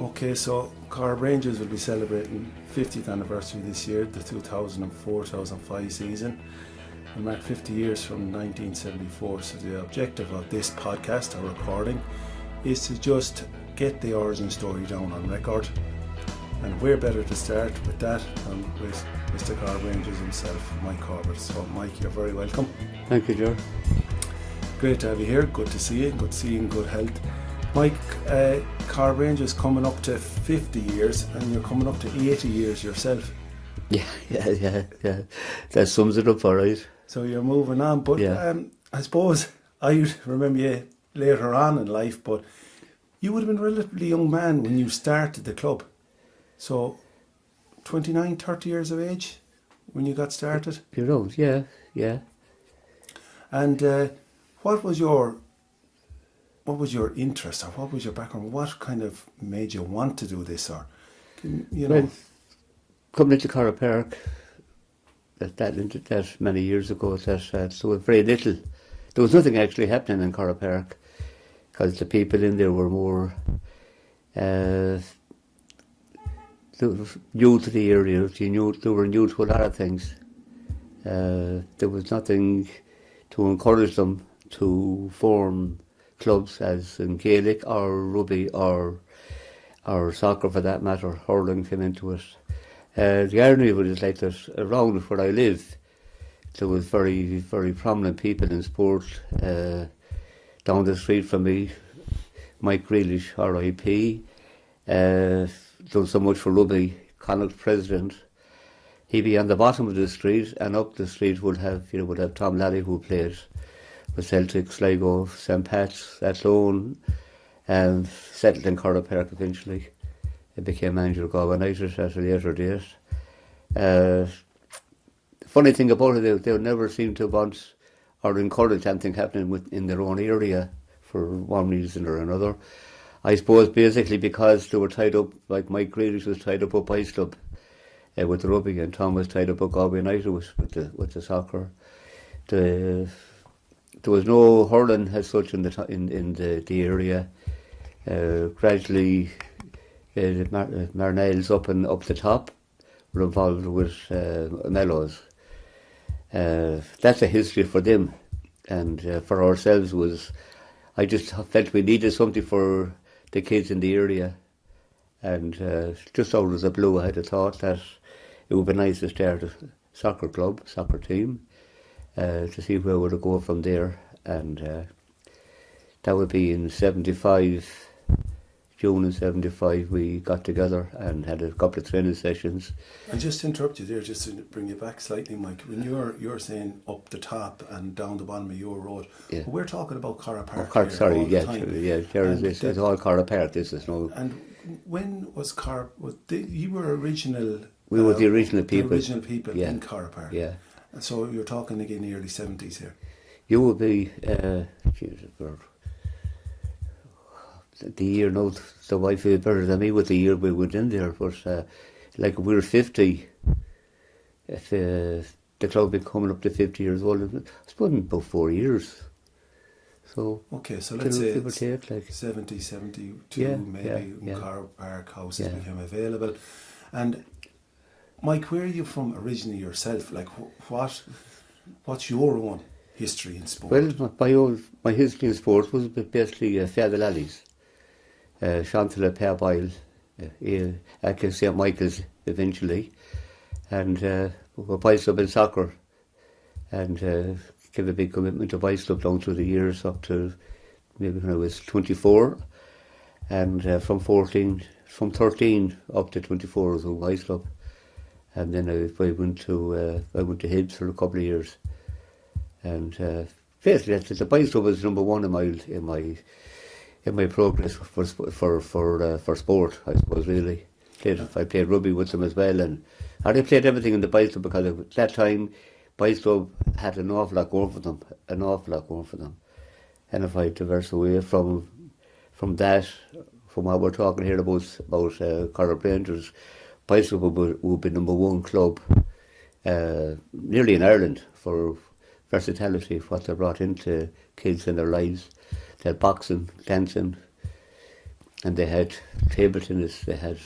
Okay, so Corrib Rangers will be celebrating 50th anniversary this year, the 2004-2005 season. We mark 50 years from 1974, so the objective of this podcast, or recording, is to just get the origin story down on record. And where better to start with that than with Mr. Corrib Rangers himself, Mike Corbett. So Mike, you're very welcome. Thank you, Ger. Great to have you here, good to see you, good to see you in good health. Mike, Corrib Rangers coming up to 50 years and you're coming up to 80 years yourself. Yeah. That sums it up all right. So you're moving on, but I suppose I remember you later on in life, but you would have been a relatively young man when you started the club. So 29, 30 years of age when you got started? You're old, yeah. And what was your interest, or what was your background? What kind of made you want to do this, or Well, coming into Corrib Park, that many years ago, so was very little. There was nothing actually happening in Corrib Park because the people in there were more new to the area. They were new to a lot of things. There was nothing to encourage them to form clubs as in Gaelic or rugby or soccer for that matter. Hurling came into it. The irony of it is like that around where I live, there was very, very prominent people in sport. Down the street from me, Mike Grealish, RIP, done so much for rugby, Connacht president. He'd be on the bottom of the street, and up the street would have Tom Lally, who played for Celtic, Sligo, St. Pat's, Athlone, and settled in Corrib Park eventually. He became manager of Galway United at a later date. The funny thing about it, they never seem to want or encourage anything happening in their own area for one reason or another. I suppose basically because they were tied up, like Mike Grealish was tied up Ice Club with the rugby, and Tom was tied up at Galway United with the soccer. There was no hurling as such in the area. Gradually, Marnell's up the top were involved with Mellows. That's a history for them, and for ourselves was. I just felt we needed something for the kids in the area, and just out of the blue, I had a thought that it would be nice to start a soccer team, to see where would it go from there, and that would be in '75. June in '75, we got together and had a couple of training sessions. And just to interrupt you there, just to bring you back slightly, Mike, when you're saying up the top and down the bottom of your road, we're talking about Corrib Park. It's all Corrib Park. This is no. And when was Corrib? You were original. We were the original people. The original people in Corrib Park. Yeah. And so you're talking again the early '70s here. You will be. The year, no, the wife is better than me with the year we went in there, but like we were 50, if the club been coming up to 50 years old, it's been about 4 years. So okay, so let's say it's take, like 70, 72, maybe Corrib Park houses became available. And Mike, where are you from originally yourself? Like what's your own history in sport? Well, my history in sport was basically Feather Lallies. Chantal Perboyle, at St. Michael's eventually, and we Ice Club in soccer, and gave a big commitment to Ice Club down through the years up to maybe when I was 24, and from 13 up to 24 was with Ice Club, and then I went to Hibs for a couple of years, and basically the Ice Club was number one in my progress for sport, I suppose, really. I played rugby with them as well, and I played everything in the Bice Club because at that time, Bice Club had an awful lot going for them. And if I diverse away from that, from what we're talking here about Corrib Rangers, Bice Club would be number one club nearly in Ireland for versatility, what they brought into kids in their lives. They had boxing, dancing, and they had table tennis, they had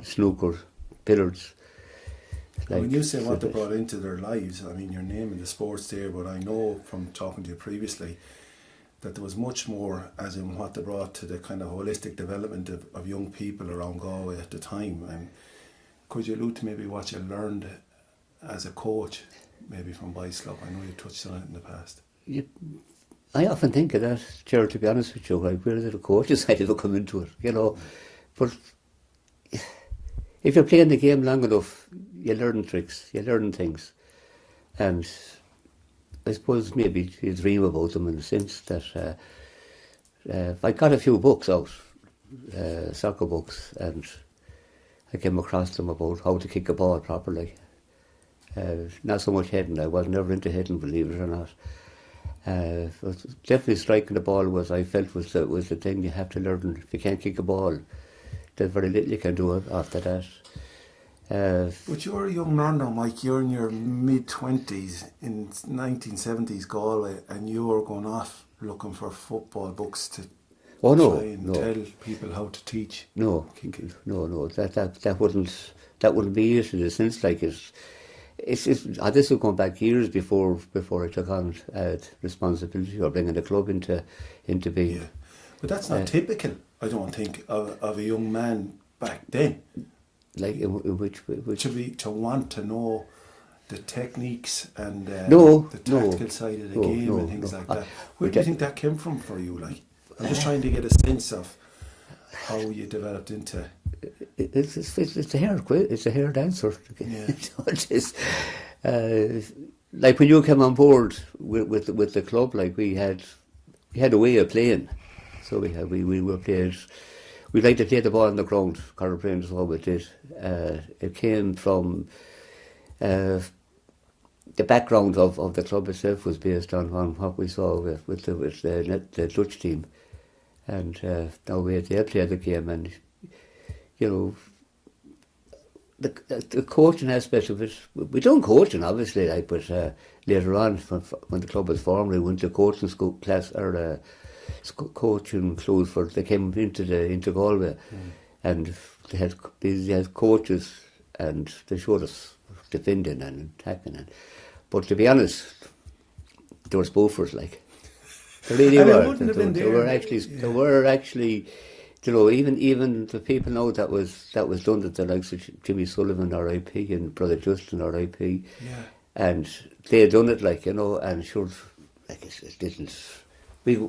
snooker, billiards. When you say what they brought into their lives, I mean, you're naming the sports there, but I know from talking to you previously that there was much more, as in what they brought to the kind of holistic development of young people around Galway at the time. And could you allude to maybe what you learned as a coach, maybe from Boys Club? I know you touched on it in the past. I often think of that, Ger, to be honest with you, like where did the coaches had to come into it, you know. But if you're playing the game long enough, you learn tricks, you learn things. And I suppose maybe you dream about them in the sense that I got a few books out, soccer books, and I came across them about how to kick a ball properly. Not so much heading, I was never into heading, believe it or not. But definitely striking the ball I felt was the thing you have to learn. If you can't kick a ball, there's very little you can do after that. But you're a young man now, Mike. You're in your mid-20s in 1970s Galway, and you're going off looking for football books to try and tell people how to teach. No. That wouldn't be it in a sense. Like this is going back years before I took on responsibility or bringing the club into being. Yeah, but that's not typical, I don't think, of a young man back then. Like in which to want to know the techniques and the tactical side of the game and things like that. Where do you think that came from for you? Like, I'm just trying to get a sense of how you developed into. It's a hard answer. Yeah. It is. Like when you came on board with the club, like we had a way of playing. So we were players. We like to play the ball on the ground. Corrib Rangers always did. It came from the background of the club itself was based on what we saw with the Dutch team, and now they play the game, and you know the coaching aspect of it. We done coaching obviously, like, but later on when the club was formed, we went to coaching school class or. Coaching clothes they came into Galway, and they had coaches, and they showed us defending and attacking. But to be honest, they were spoofers, like they really were. They were actually, you know, even the people know that was done at the likes of Jimmy Sullivan R.I.P. and Brother Justin R.I.P. Yeah. And they had done it, like, you know, and sure, like it didn't. There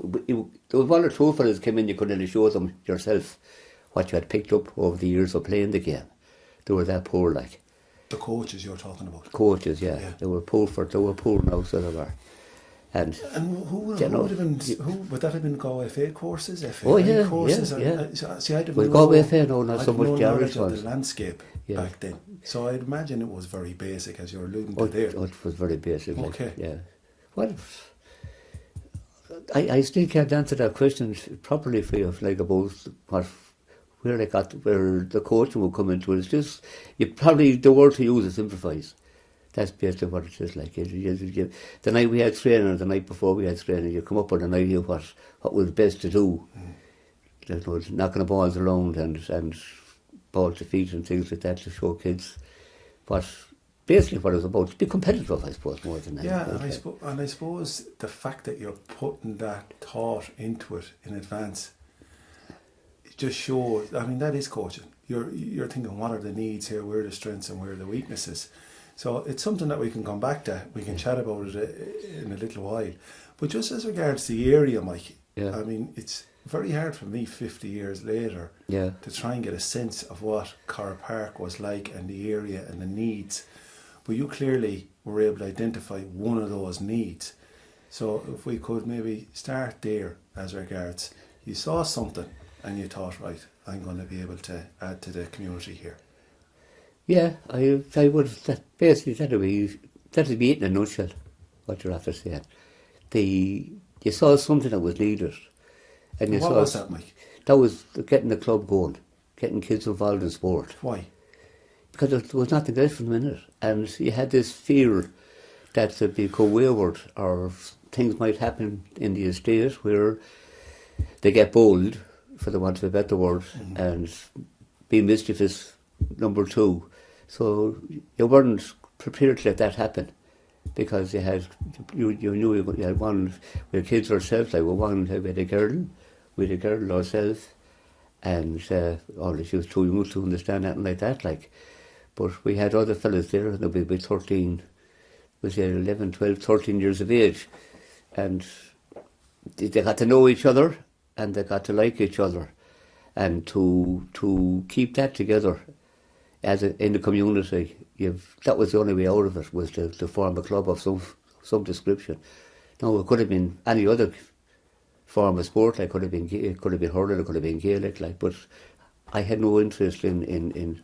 was one or two fellas came in, you couldn't really show them yourself what you had picked up over the years of playing the game. They were that poor, like. The coaches you're talking about? Coaches, yeah. They were poor now, so they were. And who would that have been Galway FA courses? FA courses? Yeah. See, I didn't know. Galway FA, no, not so much Irish ones. The landscape back then. So I'd imagine it was very basic, as you're alluding to there. It was very basic. Okay. Like, yeah. Well, I still can't answer that question properly for you, like about where the coaching would come into it. It's just, the word to use is improvise. That's basically what it is like. The night we had training, or the night before we had training, you come up with an idea what was best to do. You know, knocking the balls around and ball to feet and things like that to show kids basically what it was about, to be competitive, I suppose, more than anything. Yeah, and I suppose the fact that you're putting that thought into it in advance, it just shows, I mean, that is coaching. You're thinking, what are the needs here, where are the strengths and where are the weaknesses? So it's something that we can come back to, we can chat about it in a little while. But just as regards the area, Mike, I mean, it's very hard for me 50 years later to try and get a sense of what Corrib Park was like and the area and the needs. But you clearly were able to identify one of those needs. So if we could maybe start there as regards, you saw something and you thought, right, I'm going to be able to add to the community here. Yeah, I would. Basically, that'd be it in a nutshell. What you're after saying, you saw something that was needed, and what was that, Mike? That was getting the club going, getting kids involved in sport. Why? Because there was nothing else for them in it, and you had this fear that they'd go wayward or things might happen in the estate where they get bold for the want of a better word, and be mischievous, number two. So you weren't prepared to let that happen, because you knew you had one. We had kids ourselves. Like we had a girl ourselves, and all she was too young to understand anything like that. Like, but we had other fellas there, and they'd be 13, was 11, 12, 13 years of age, and they got to know each other, and they got to like each other, and to keep that together in the community. That was the only way out of it, was to form a club of some description. Now, it could have been any other form of sport. Like, it could have been hurling, it could have been Gaelic. Like, but I had no interest in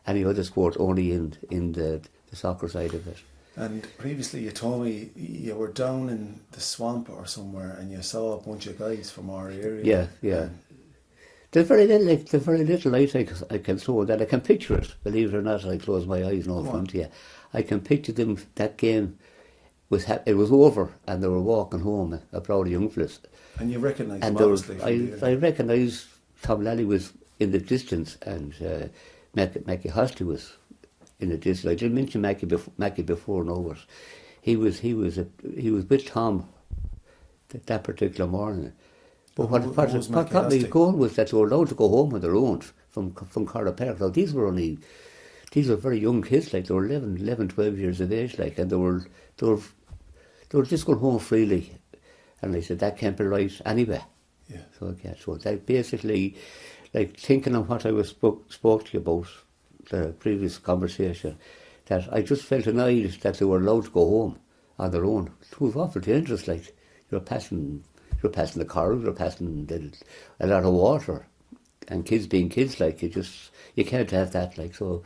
any other sport, only in the soccer side of it. And previously you told me you were down in the swamp or somewhere and you saw a bunch of guys from our area. Yeah. There's very little light I can throw that. I can picture it, believe it or not. I close my eyes and all in front of you. I can picture them. That game was over, and they were walking home, a proud young fellas. And you recognise them, obviously. I recognised Tom Lally was in the distance, and Mackie Hosty was in the distance. I didn't mention Mackie before, no, but he was with Tom that particular morning. But what got me going was that they were allowed to go home on their own from Corrib Park. Now, these were very young kids, like they were 11, 12 years of age, like, and they were just going home freely. And I said, that can't be right anyway. Yeah. So that basically, like, thinking of what I spoke to you about, the previous conversation, that I just felt annoyed that they were allowed to go home on their own. It was awful dangerous, like, you're passing the corridor, you're passing a lot of water, and kids being kids, like, you can't have that, like. So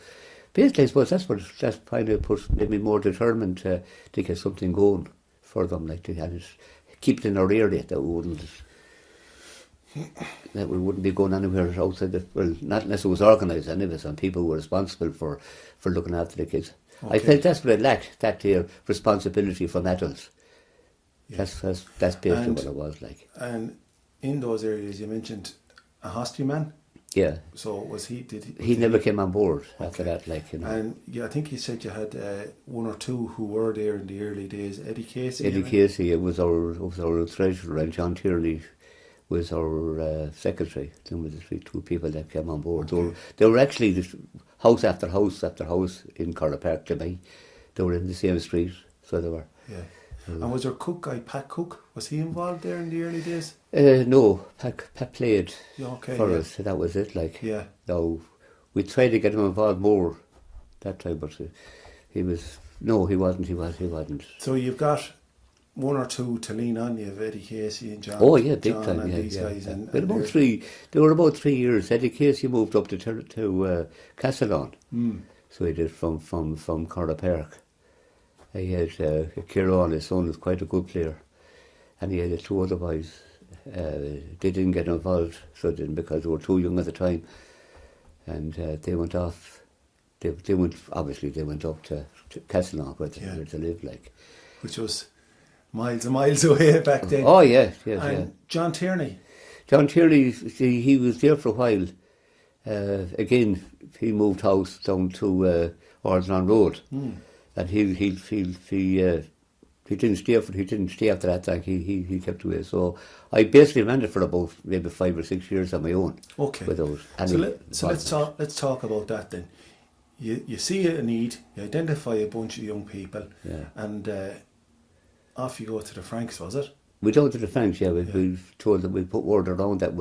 basically, I suppose that's kind of made me more determined to get something going for them, like, to keep it in our area, that we wouldn't be going anywhere outside not unless it was organised anyways, and people were responsible for looking after the kids. Okay. I felt that's what I lacked, that responsibility from adults. Yeah. That's basically what it was like. And in those areas, you mentioned a hostie man. Yeah. So was he? He never came on board after that, like, you know. And I think you said you had one or two who were there in the early days. Eddie Casey. Eddie Casey was our treasurer, and John Tierney was our secretary. Them were the two people that came on board. Okay. They were actually house after house after house in Corrib Park to me. They were in the same street, so they were. Yeah. And was there a cook guy, Pat Cook? Was he involved there in the early days? No, Pat played for us. That was it. Like, yeah. No, we tried to get him involved more that time, but he wasn't. He wasn't. So you've got one or two to lean on. You have Eddie Casey and John. Oh yeah, big John time. And yeah, these guys. And they were about 3 years. Eddie Casey moved up to Castlelawn. So he did from Corrib Park. He had Kieran, his son, was quite a good player, and he had two other boys. They didn't get involved, so didn't, because they were too young at the time, and they went off. They went up to Castlelawn, where they lived, like, which was miles and miles away back then. Oh yeah. John Tierney. John Tierney, he was there for a while. Again, he moved house down to Orleans Road. And he didn't stay after that. Like, he kept away. So I basically ran it for about maybe 5 or 6 years on my own. Okay. Without so let's talk about that then. You see a need, you identify a bunch of young people, and off you go to the Franks, was it? We go to the Franks, yeah. We told them, we put word around that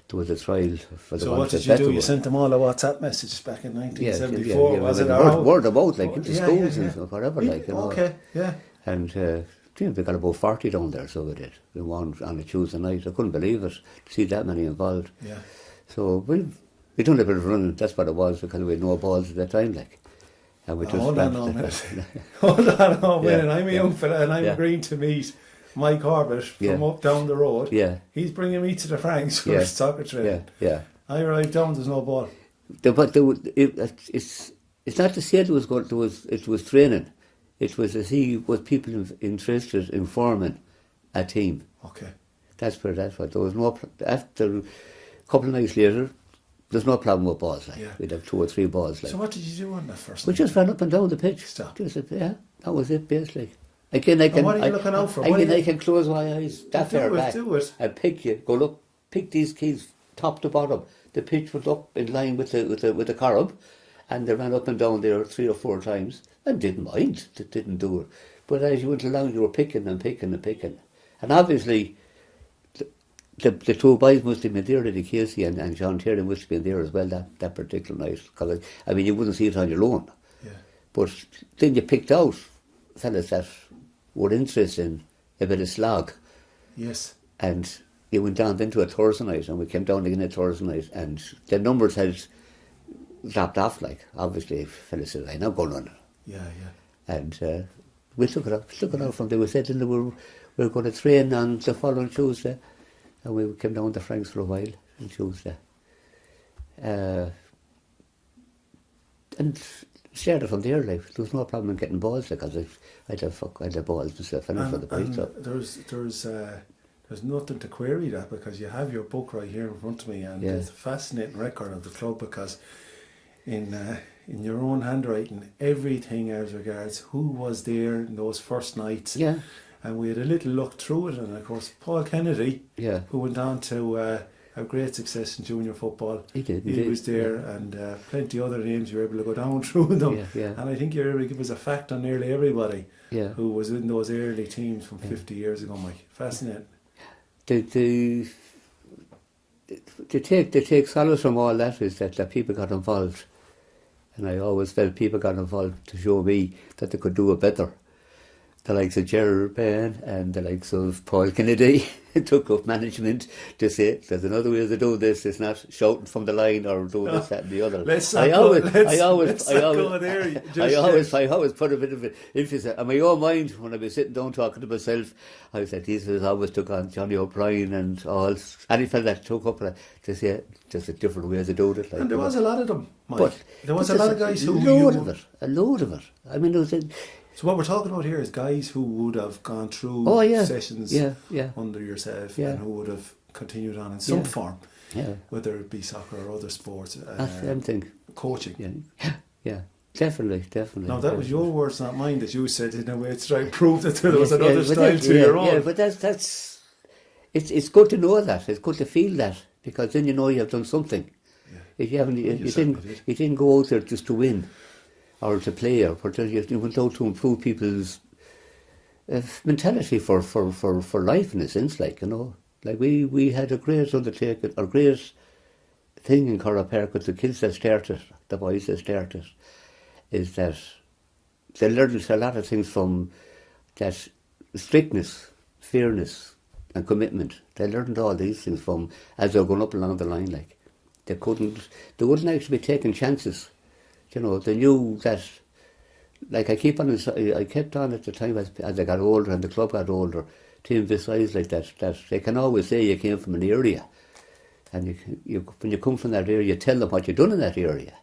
there was a trial for the. So what did you do? You sent them all a WhatsApp message back in 1974, was it? Word about, like, into schools and whatever, like, you know. Okay, yeah. And we got about 40 down there, so we did. We won on a Tuesday night. I couldn't believe it, to see that many involved. Yeah. So we done a bit of running, that's what it was, because we had no balls at that time, like. And we just hold on a minute. Hold on a minute. I'm a young fella, and I'm agreeing to meet Mike Corbett from up down the road. Yeah. He's bringing me to the Franks for soccer training. Yeah. I arrived down, there's no ball. It's not to say it was training. It was to see what people interested in forming a team. Okay. That's what there was no after a couple of nights later, there's no problem with balls. Like. Yeah. We'd have 2 or 3 balls. Like. So what did you do on that first We night? just ran up and down the pitch. Stop. Just, that was it, basically. Again, I can. And what are you looking out for? What Again, are you- I can close my eyes that Do far it, back. do it. And pick these keys top to bottom. The pitch was up in line with the Corrib, and they ran up and down there 3 or 4 times. And didn't mind. They didn't do it. But as you went along, you were picking and picking and picking. And obviously, the 2 boys must have been there, Eddie Casey and John Terry must have been there as well that particular night. Cause I mean, you wouldn't see it on your own. Yeah. But then you picked out fellas that were interested in a bit of slog. Yes. And you went down into a Thursday night, and we came down again a Thursday night, and the numbers had dropped off, like, obviously, fellas said, I'm not going on it. Yeah, yeah. And we took it out from there. We said that we were going to train on the following Tuesday, and we came down to Frank's for a while on Tuesday. And started from there, like, there was no problem in getting balls, because I'd have balls myself and for the boys. So. There's nothing to query that, because you have your book right here in front of me, and it's a fascinating record of the club, because in your own handwriting, everything as regards who was there in those first nights. Yeah. And we had a little look through it, and of course Paul Kennedy, Yeah. who went on to have great success in junior football. He did. He was there, and plenty other names you were able to go down through them. Yeah, yeah. And I think you're able to give us a fact on nearly everybody Yeah. who was in those early teams from 50 years ago, Mike. Fascinating. They take solace from all that is that people got involved, and I always felt people got involved to show me that they could do it better. The likes of Ger Bane and the likes of Paul Kennedy took up management to say there's another way to do this. It's not shouting from the line or doing this, that, and the other. I always put a bit of an emphasis in my own mind when I was sitting down talking to myself. I said these fellas always took on Johnny O'Brien and all. Any fella that took up to say just a different way to do it. Like, And there was a lot of them, Mike. but There was a lot of guys who... a load of it. I mean, there was So what we're talking about here is guys who would have gone through sessions under yourself and who would have continued on in some form, whether it be soccer or other sports. Same thing. Coaching. Yeah, definitely. Now that was your words, not mine, that you said in a way to try to prove that there was another style to your own. Yeah, but that's it's good to know that. It's good to feel that, because then you know you have done something. Yeah. If you haven't, you didn't go out there just to win or to play, or you went out to improve people's mentality for life, in a sense, like, you know. Like we had a great undertaking, or great thing in Corrib Park with the kids that started, the boys that started, is that they learned a lot of things from that strictness, fairness and commitment. They learned all these things from as they were going up along the line, like. They wouldn't actually be taking chances. You know, they knew that, like I kept on at the time as I got older and the club got older, to emphasise like that they can always say you came from an area, and when you come from that area, you tell them what you've done in that area.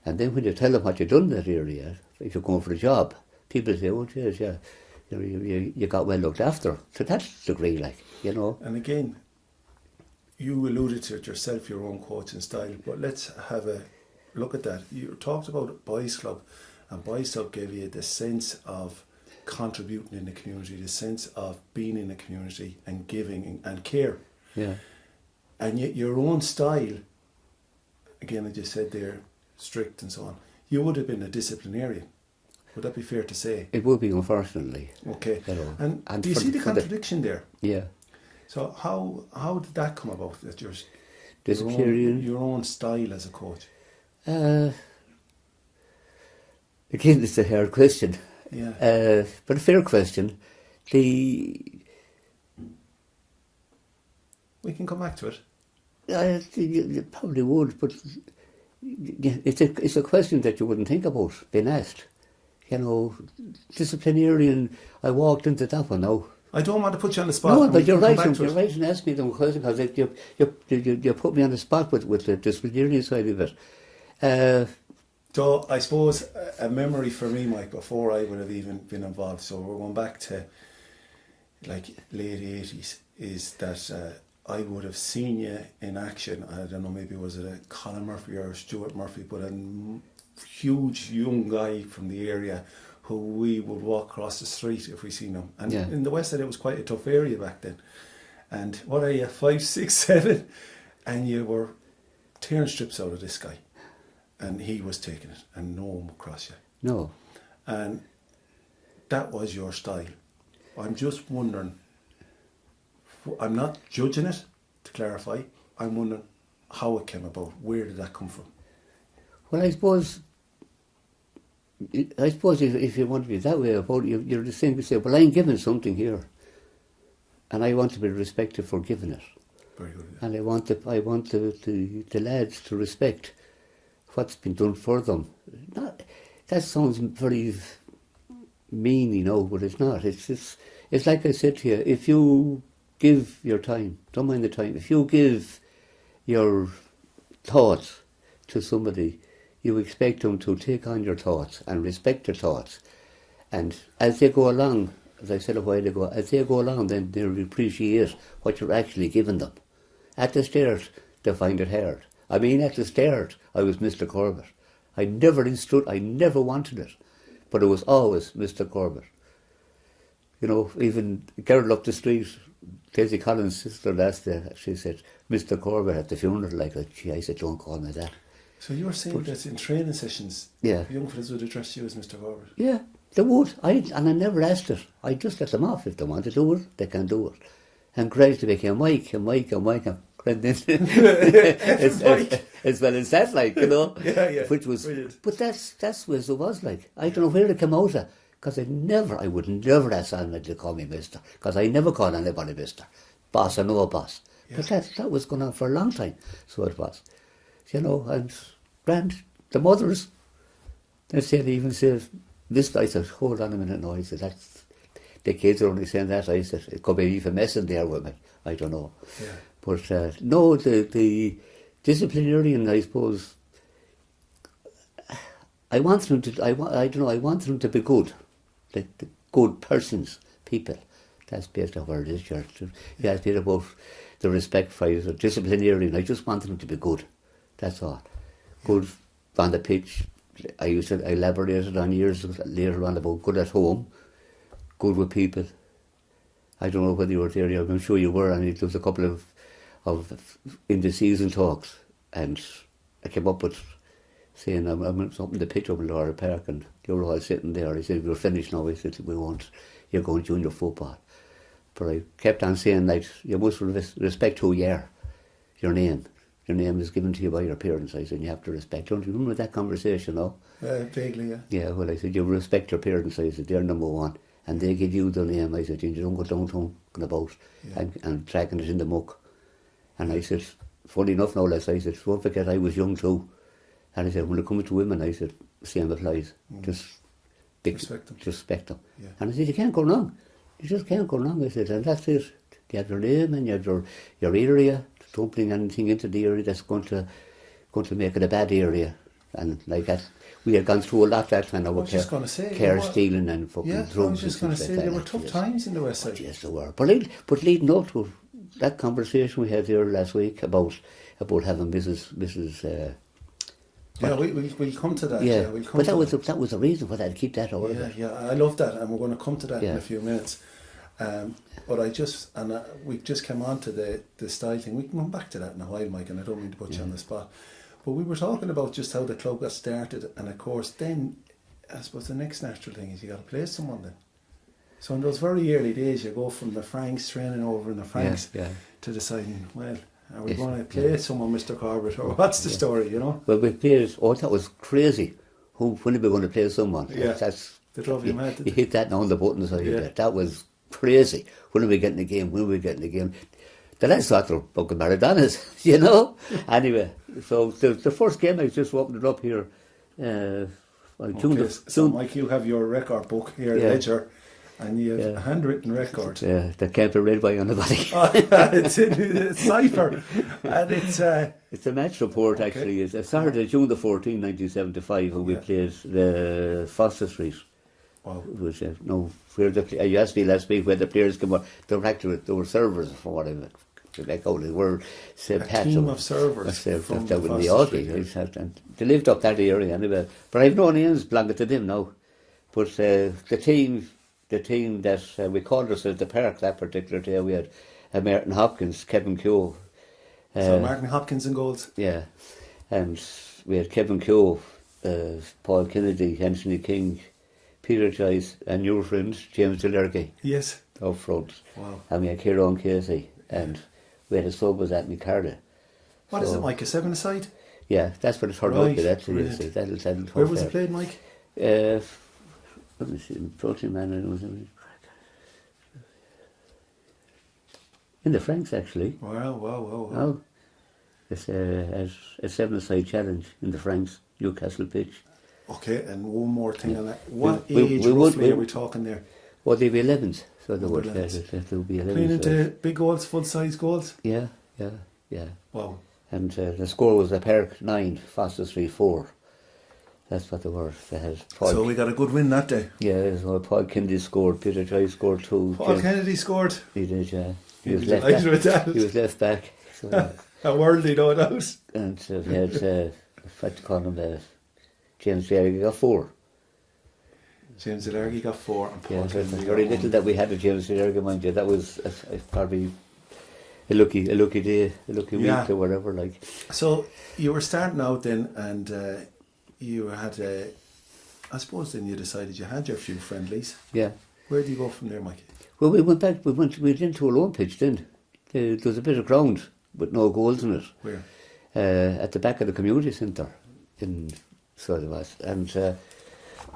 And then when you tell them what you've done in that area, if you're going for a job, people say, oh yes, yeah, you got well looked after. To that degree, like, you know. And again, you alluded to it yourself, your own coaching style, but let's have a look at that. You talked about Boys Club, and Boys Club gave you the sense of contributing in the community, the sense of being in the community and giving and care. Yeah. And yet your own style, again, as you said there, strict and so on, you would have been a disciplinarian. Would that be fair to say? It would be, unfortunately. Okay. You know, and do you see the contradiction there? Yeah. So how did that come about, that your own style as a coach? Again, it's a hard question. Yeah. But a fair question. We can come back to it. You probably would, but it's a question that you wouldn't think about being asked. You know, disciplinarian, I walked into that one now. I don't want to put you on the spot. No, but you're right and ask me the question, because you put me on the spot with the disciplinarian side of it. So I suppose a memory for me, Mike, before I would have even been involved, so we're going back to like late 80s, is that I would have seen you in action. I don't know, maybe was it a Colin Murphy or Stuart Murphy, but a huge young guy from the area who we would walk across the street if we seen him. And in the West End, it was quite a tough area back then. And what are you, 5, 6, 7? And you were tearing strips out of this guy. And he was taking it, and no one would cross you. No. And that was your style. I'm just wondering, I'm not judging it, to clarify. I'm wondering how it came about. Where did that come from? Well, I suppose if you want to be that way about it, you're the same to say, well, I'm giving something here, and I want to be respected for giving it. Very good. Yeah. And I want the lads to respect what's been done for them. That sounds very mean, you know, but it's not. It's like I said to you, if you give your time, don't mind the time, if you give your thoughts to somebody, you expect them to take on your thoughts and respect your thoughts. And as they go along, as I said a while ago, as they go along, then they'll appreciate what you're actually giving them. At the start, they find it hard. I mean, at the start, I was Mr. Corbett. I never wanted it, but it was always Mr. Corbett. You know, even Gerald up the street, Daisy Collins' sister last day, she said, Mr. Corbett at the funeral, like, gee, I said, don't call me that. So you were saying that in training sessions, young fellas would address you as Mr. Corbett? Yeah, they would. And I never asked it. I just let them off. If they want to do it, they can do it. And gradually became Mike. As well as that, like, you know. Yeah. Which was, brilliant. but that's what it was like. I don't know where it came out of, because I would never ask anybody to call me Mister, because I never called anybody Mister. Boss or no boss. Yeah. But that was going on for a long time, so it was. You know, and grand, the mothers, they even said, this, I said, hold on a minute now, I said, that's, the kids are only saying that, I said, it could be even messing there with me, I don't know. Yeah. But no, the disciplinarian, I suppose, I want them to be good, the good persons, people. That's basically what it is, church. Yeah, it's been about the respect for the disciplinarian. I just want them to be good. That's all. Good on the pitch. I elaborated on years later on about good at home, good with people. I don't know whether you were there, I'm sure you were, and there was a couple of in the season talks, and I came up with saying I'm up in the pitch up in Laura Park, and they were all sitting there. I said, we're finished now. I said, we won't, you're going junior football. But I kept on saying, like, you must respect who you are, your name. Your name is given to you by your parents. I said, you have to respect. Don't you remember that conversation, no? Vaguely, yeah. Yeah, well, I said, you respect your parents. I said, they're number one. And they give you the name. I said, you don't go downtown about and tracking it in the muck. And I said, funny enough now, lads, I said, don't forget I was young too. And I said, when it comes to women, I said, same applies. Just respect them. Yeah. And I said, you can't go wrong. You just can't go wrong. I said, and that's it. You have your name and you have your area. Don't bring anything into the area that's going to make it a bad area. And like that, we had gone through a lot that time. I was just going to say, care stealing and fucking drugs. I was just going to say, there were tough times in the West Side. Yes, there were. But leading up to that conversation we had there last week about having Mrs. We'll come to that. Yeah, we'll come but that was the reason for that, to keep that out of it. Yeah, I love that, and we're going to come to that in a few minutes. But we just came on to the style thing. We can come back to that in a while, Mike, and I don't mean to put you on the spot. But we were talking about just how the club got started, and of course then, I suppose the next natural thing is you got to play someone then. So in those very early days, you go from the Franks, training over in the Franks, to deciding, well, are we going to play someone, Mr. Corbett, or what's the story, you know? Well, we played, that was crazy. When are we going to play someone? Yeah, they drove you mad. You hit that on the buttons, that was crazy. When are we getting the game? The lads thought they were fucking Maradonas, you know? Anyway, so the first game, I just opened it up here. So Mike, you have your record book here, Ledger, and you have a handwritten record. That can't be read by anybody. It's cipher. And it's a match report, actually. It started June the 14th, 1975, when we played the Foster Street. Wow. Which, you asked me last week where the players came on. They were servers, from what I like out of the world. A team of servers from that would be Foster Augie. Street. And they lived up that area anyway. But I've no names belonging to them now. But the team that we called ourselves the Park that particular day, we had Martin Hopkins, Kevin Keogh. So Martin Hopkins in goals. Yeah, and we had Kevin Keogh, Paul Kennedy, Anthony King, Peter Joyce, and your friend James Delergy. Yes. Up front. Wow. And we had Kieran Casey, and we had a sub was at Micarda. What is it, Mike? A 7-a-side? Yeah, that's what it turned out to be, actually. Brilliant. You see. That'll Where was it played, Mike? Let me see, Protein Man, it was in the Franks, actually. Wow. Oh, it's a 7-a-side challenge in the Franks, Newcastle pitch. Okay, and one more thing on that. What age roughly are we talking there? Well, they'd be 11s, so they would 11s. they'll be 11s. Playing into big goals, full-size goals? Yeah. Wow. And the score was a Park 9, Foster Street 4. That's what they were. They had Paul. So we got a good win that day. Yeah, so Paul Kennedy scored, Peter Joyce scored 2. Paul Kennedy scored. He did, yeah. He You'd was be left delighted back. with that. He was left back. So, A worldly, no doubt. and we had, what to call him, James Berry got 4. James Delergy got 4 and Paul Yeah, Kennedy there's got very 1. little that we had at James Berry, mind you. That was probably a lucky day, a lucky week or whatever. Like. So you were starting out then, and you had I suppose then you decided you had your few friendlies. Yeah. Where do you go from there, Mike? Well, we went back. We went into a lone pitch then. There was a bit of ground with no goals in it. Where? At the back of the community centre in so it was, and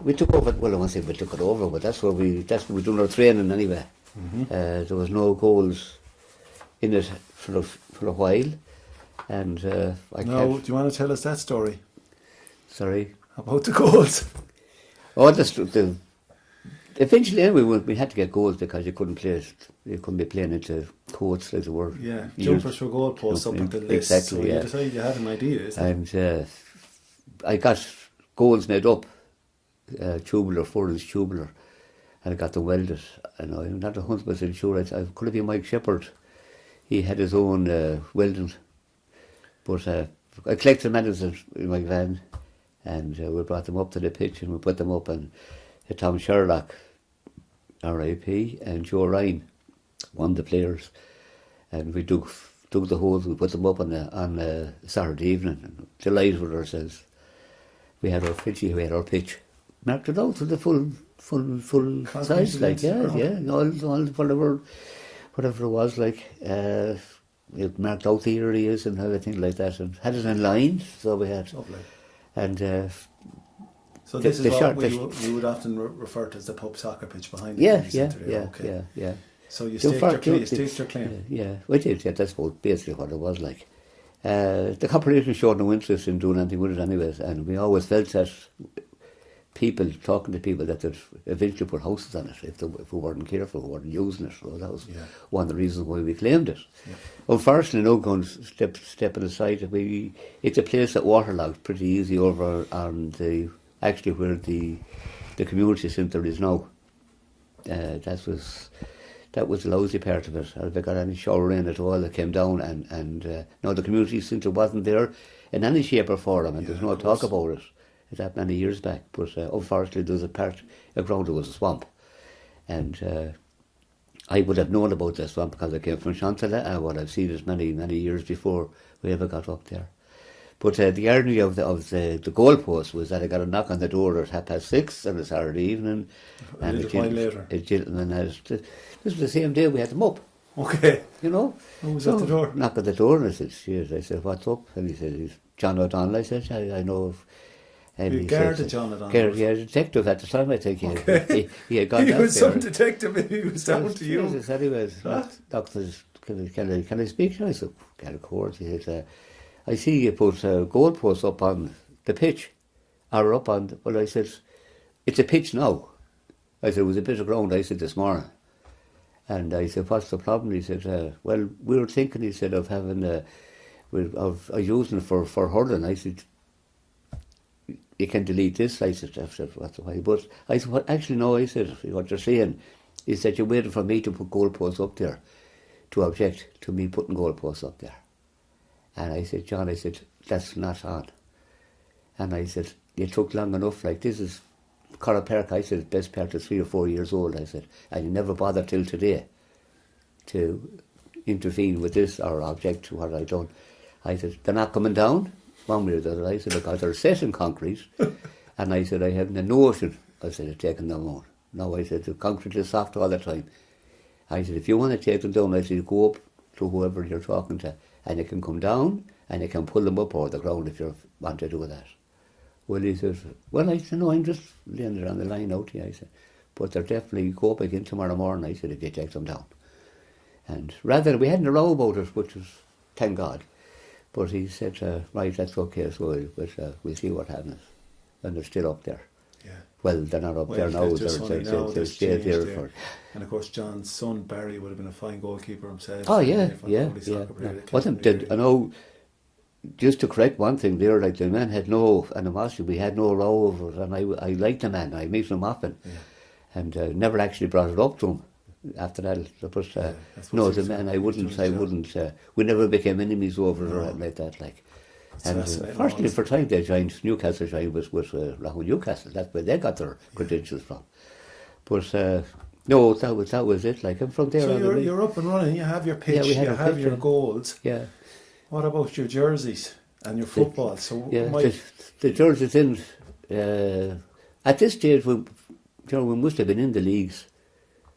we took over. Well, I won't say we took it over, but that's where we done our training anyway. Mm-hmm. There was no goals in it for a while, and do you want to tell us that story Sorry. about the goals? Oh, eventually anyway we had to get goals because you couldn't play. You couldn't be playing into courts like they were. Yeah, jumpers for goalposts up until this. Exactly. So yeah. you decided you had an idea, isn't it? And I got goals made up, tubular, 4-inch tubular, and I got them welded. And I'm not 100% sure. I could have been Mike Shepherd. He had his own welding, but I collected medals in my van, and we brought them up to the pitch and we put them up. And Tom Sherlock, R.I.P., and Joe Ryan, one of the players, and we dug the holes. We put them up on a Saturday evening, and delighted with ourselves. We had our pitch, marked it out to the full size, like all whatever it was, like we marked out the areas and everything like that, and had it in line. So we had, Lovely. and so this is what we would often refer to as the pub soccer pitch behind the community centre there. Okay. Yeah. So you staked your claim. Yeah, we did. Yeah, that's basically what it was like. The corporation showed no interest in doing anything with it anyways, and we always felt that talking to people that they'd eventually put houses on it if we weren't careful, we weren't using it. So that was one of the reasons why we claimed it. Yeah. Unfortunately, no going stepping aside, it's a place that waterlogged pretty easy over on actually where the community centre is now. That was the lousy part of it. If they got any shower rain at all, it came down, and no, the community centre wasn't there in any shape or form, and there's no talk about it. That many years back, but unfortunately there was a ground that was a swamp, and I would have known about that swamp because I came from Chantala, and what I've seen it many years before we ever got up there. But the irony of the goalpost was that I got a knock on the door at 6:30 on a Saturday evening, and a little while later, a gentleman this was the same day we had them up. Okay, you know. Who was at the door? Knock on the door, and I said, "Cheers." I said, "What's up?" And he said, "He's John O'Donnell." I said, "I know of." And he said, John O'Donnell. Yeah, detective at the time, I think. He had gone he down was there. some detective, maybe he was down to you. Anyways, doctors, can I speak? I said, "Can of course." He said, "I see you put goalposts up on the pitch, or up on." Well, I said, "It's a pitch now." I said, "It was a bit of ground." I said, "This morning." And I said, "What's the problem?" He said, "Well, we were thinking," he said, "of having of using it for hurling." I said, "You can delete this." I said, "What's the way?" But I said, "Well, actually, no." I said, "What you're saying is that you're waiting for me to put goalposts up there to object to me putting goalposts up there. And I said, John, I said, that's not on. And I said, you took long enough, like this is Corrib Park, I said, best part of 3 or 4 years old, I said, and you never bothered till today to intervene with this or object to what I done. I said, they're not coming down, one way or the other. I said, because they're set in concrete. And I said, I haven't a notion, I said, of taking them on. No, I said, the concrete is soft all the time. I said, if you want to take them down, I said, you go up to whoever you're talking to, and you can come down, and you can pull them up over the ground if you want to do that. Well, he said, well, I said, no, I'm just laying it on the line out here, I said, but they're definitely go up again tomorrow morning, I said, if you take them down. And rather, we hadn't a row about it, which was, thank God. But he said, right, that's okay, so we'll see what happens. And they're still up there. Yeah. Well, they're not up there now, they're stayed there for... And of course, John's son, Barry, would have been a fine goalkeeper himself. Oh, yeah. I know, just to correct one thing there, like the man had no animosity, we had no row over it, and I liked the man, I meet him often, and never actually brought it up to him. After that, but no, the man, I wouldn't. We never became enemies over it or anything like that. Like, and firstly, for time they joined Newcastle, joined with Rahul Newcastle. That's where they got their credentials from. But no, that was it. Like, and from there, so you're up and running. You have your pitch. You have your goals. Yeah. What about your jerseys and your football? The jerseys in at this stage, we must have been in the leagues.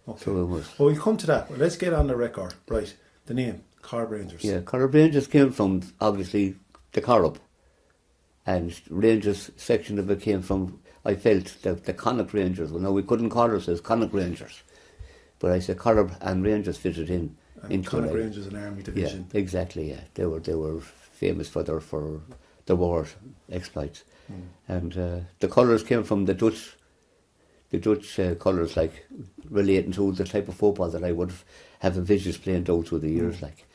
Okay. So well, we'll come to that. Well, let's get on the record. Right. The name, Corrib Rangers. Yeah, Corrib Rangers came from, obviously, the Corrib. And Rangers section of it came from, I felt, the Connacht Rangers. Well, no, we couldn't call ourselves Connacht Rangers. But I said Corrib and Rangers fitted in. And Connacht Rangers, an army division. Yeah, exactly, yeah. They were famous for their war exploits. And the colours came from the Dutch colours, like relating to the type of football that I would have envisaged playing down through the years, like.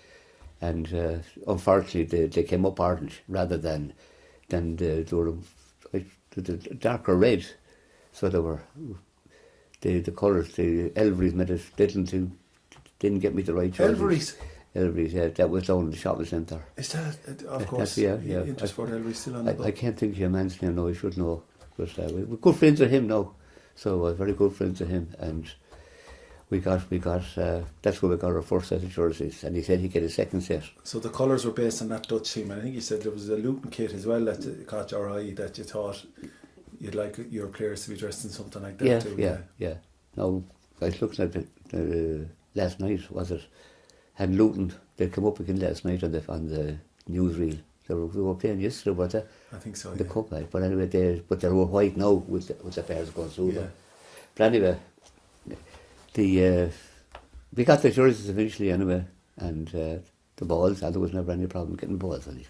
And unfortunately, they came up orange rather than the darker red. So they were the colours. The Elvery's made it didn't get me the right choice. Elvery's, yeah, that was down in the shopping centre. Is that, of course, yeah. Intersport Elvery's still on the book? I can't think of your man's name now, I should know. But we're good friends with him now. So very good friends of him, and we got that's where we got our first set of jerseys, and he said he'd get a second set. So the colours were based on that Dutch team, and I think he said there was a Luton kit as well that caught your eye, that you thought you'd like your players to be dressed in something like that too. Yeah. Now, I was looking at it last night, was it? And Luton, they came up again last night on the newsreel. They were playing yesterday, weren't they? I think so, the cup, like. But anyway, they were white now with the pairs going through them. But anyway, we got the jerseys eventually anyway, and the balls, and there was never any problem getting balls, and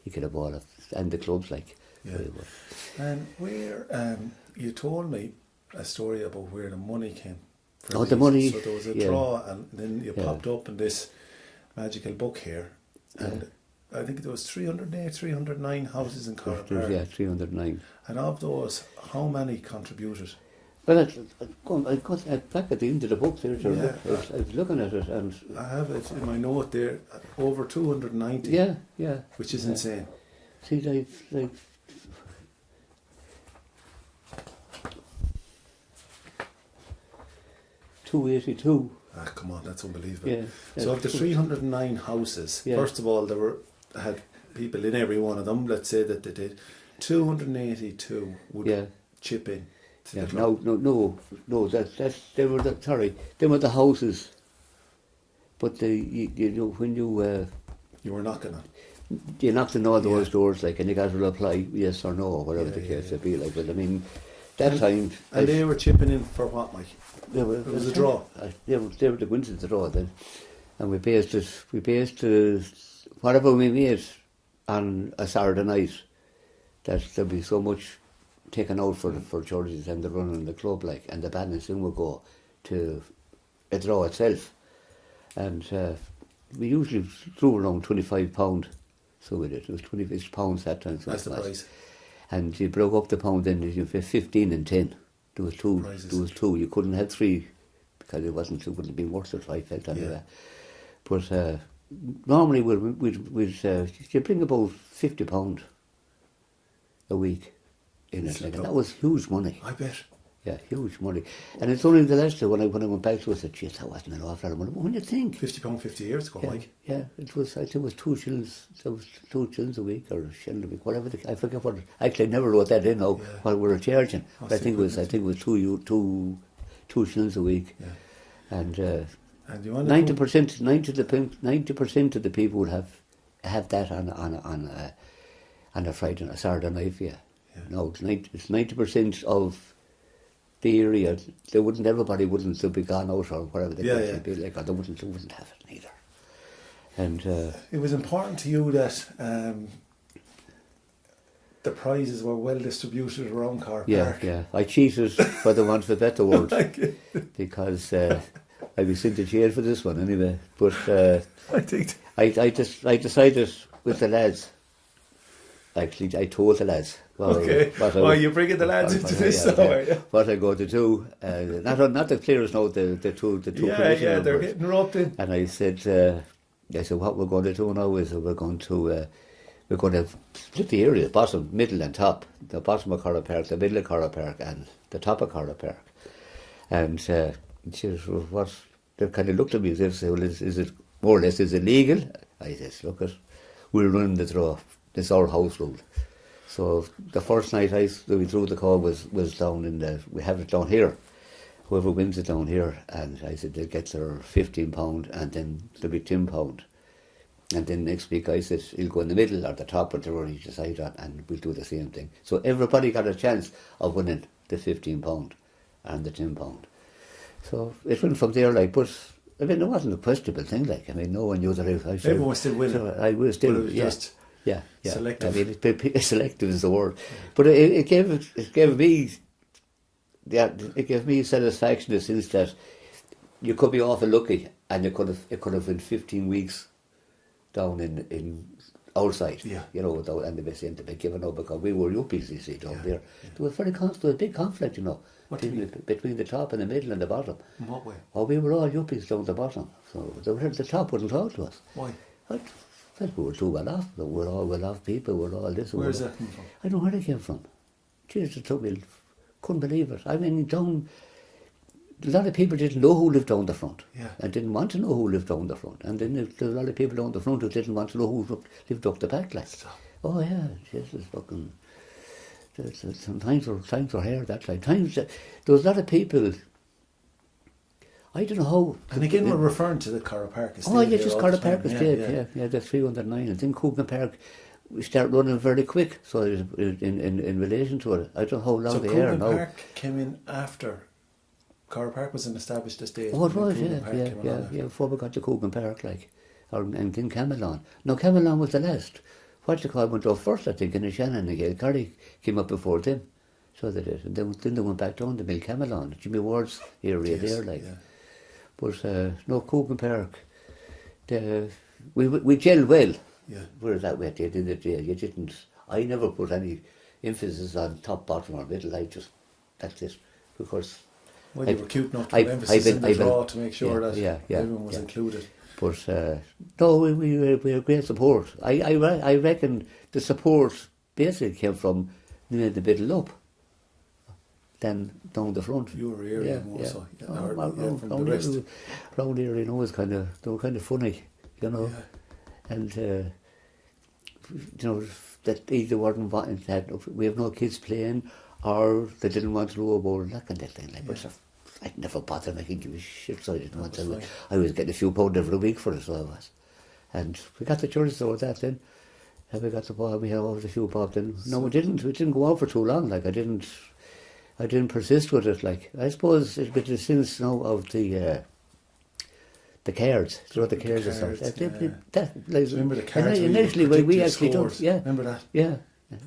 he could have ball and the clubs, like. Yeah. And where, you told me a story about where the money came from. The money. So there was a draw, and then you popped up in this magical book here, and I think there was 309 houses in Corrib Park. Yeah, 309. And of those, how many contributed? Well, I got back at the end of the book there, I was looking at it, and I have it in my note there, over 290. Yeah. Which is insane. See, like 282. Come on, that's unbelievable. Yeah, so of the 309 houses, first of all, had people in every one of them. Let's say that they did. 282 would chip in to the club. No. They were the houses. But you know, when you were knocking on. You knocked on all those doors, like, and you got to reply yes or no, or whatever the case would be. Like, but I mean, time. And they were chipping in for what, Mike? It was a draw. They were the winners of the draw then, and we based whatever we made on a Saturday night, that there'd be so much taken out for churches and the running in the club, like, and the balance in would go to a draw itself, and we usually threw around £25. So we did. It was £26 that time. So that's the price. And you broke up the pound then, you pay 15 and 10. There was two. Prizes. There was two. You couldn't have three because it wouldn't have been worth it, I felt anyway. But normally we'd you bring about £50 a week in it, like, and that was huge money. I bet. Yeah, huge money. And it's only the last year when I went back to it, I said, geez, that wasn't an awful lot of money. But when you think, £50 50 years ago, yeah, like. yeah, it was. I think it was 2 shillings. It was 2 shillings a week or a shilling a week, whatever. I forget what. Actually, I never wrote that in. Now what we were charging. But I think it was 2 shillings a week. Yeah. And And you want 90% of the people would have that on a Friday and a Saturday night for you. Yeah. No, it's 90% of the area. Everybody wouldn't be gone out or whatever they could be like, or they wouldn't have it neither. And it was important to you that the prizes were well distributed around Corrib Park. Yeah. I cheated, for the want of a better word, because I was sent to jail for this one anyway. But I think I decided with the lads. Actually, I told the lads. You're bringing the lads into this, what I'm going to do. Not the players, no, the two Yeah, they're getting roped in. And I said, what we're going to do now is we're going to split the area, bottom, middle, and top. The bottom of Corrib Park, the middle of Corrib Park, and the top of Corrib Park. And they kind of looked at me as if, say, well, is it more or less is it legal? I said, look, we're running the draw. It's our house rule. So the first night we threw the call was down we have it down here. Whoever wins it down here, and I said they'll get their £15 and then there'll be £10. And then next week I said he'll go in the middle or the top, whatever he decide on, and we'll do the same thing. So everybody got a chance of winning the £15 and the £10. So it went from there, like, but I mean, it wasn't a questionable thing, like, I mean, no one knew that everyone was still winning. So I was still, just selective. I mean, selective is the word, but it gave me satisfaction in the sense that you could be awful lucky, and it could have been 15 weeks down in outside, you know, and they were saying to be given up because we were yuppies, you see, down there. There was a big conflict, you know, between the top and the middle and the bottom. In what way? Oh, we were all yuppies down the bottom, so the top wouldn't talk to us. Why? We were too well off. We're all well off people. We're all this. Where's that come from? I don't know where they came from. Jesus, it took me. Couldn't believe it. I mean, a lot of people didn't know who lived down the front, and didn't want to know who lived down the front. And then there's a lot of people down the front who didn't want to know who lived up the back. Like, oh yeah, Jesus, fucking. Times were hard that time. There was a lot of people. I don't know how. And again, we're referring to the Corrib Park estate. Oh, yeah, just Corrib Park estate, yeah, the 309. And then Coogan Park, we start running very quick. So in relation to it, I don't know how long they are now. So Coogan Park came in after Corrib Park was an established estate. Oh, it was, yeah. Before we got to Coogan Park, like, and then Camelon. No, Camelon was the last. What you call went up first, I think, in the Shannon and Gael Curry came up before them. So they did. And then they went back down to Mill Camelon, Jimmy Ward's area there, like. Yeah. But no, Coogan Park, we gelled well. Yeah. Whereas that way at the end of the day, you didn't. I never put any emphasis on top, bottom, or middle. That's it, because. Well, you were cute enough to put emphasis in the draw to make sure that everyone was included. But no, we were great support. I reckon the support basically came from the middle up. Then down the front. You were area more so. From the rest. Round area, you know, they were kind of funny, you know. Yeah. And, you know, that either weren't that we have no kids playing, or they didn't want to know about that kind of thing. Like, but I'd never bothered making give a shit, so I didn't want to. I was getting a few pounds every week for it, so I was. And we got the church over that then. And we had over a few bob then. No, we didn't go out for too long, like, I didn't persist with it, like. I suppose it's been the sense now of the cards. You know, the cards and stuff. Remember the cards? Initially, we actually don't. Yeah. Remember that? Yeah.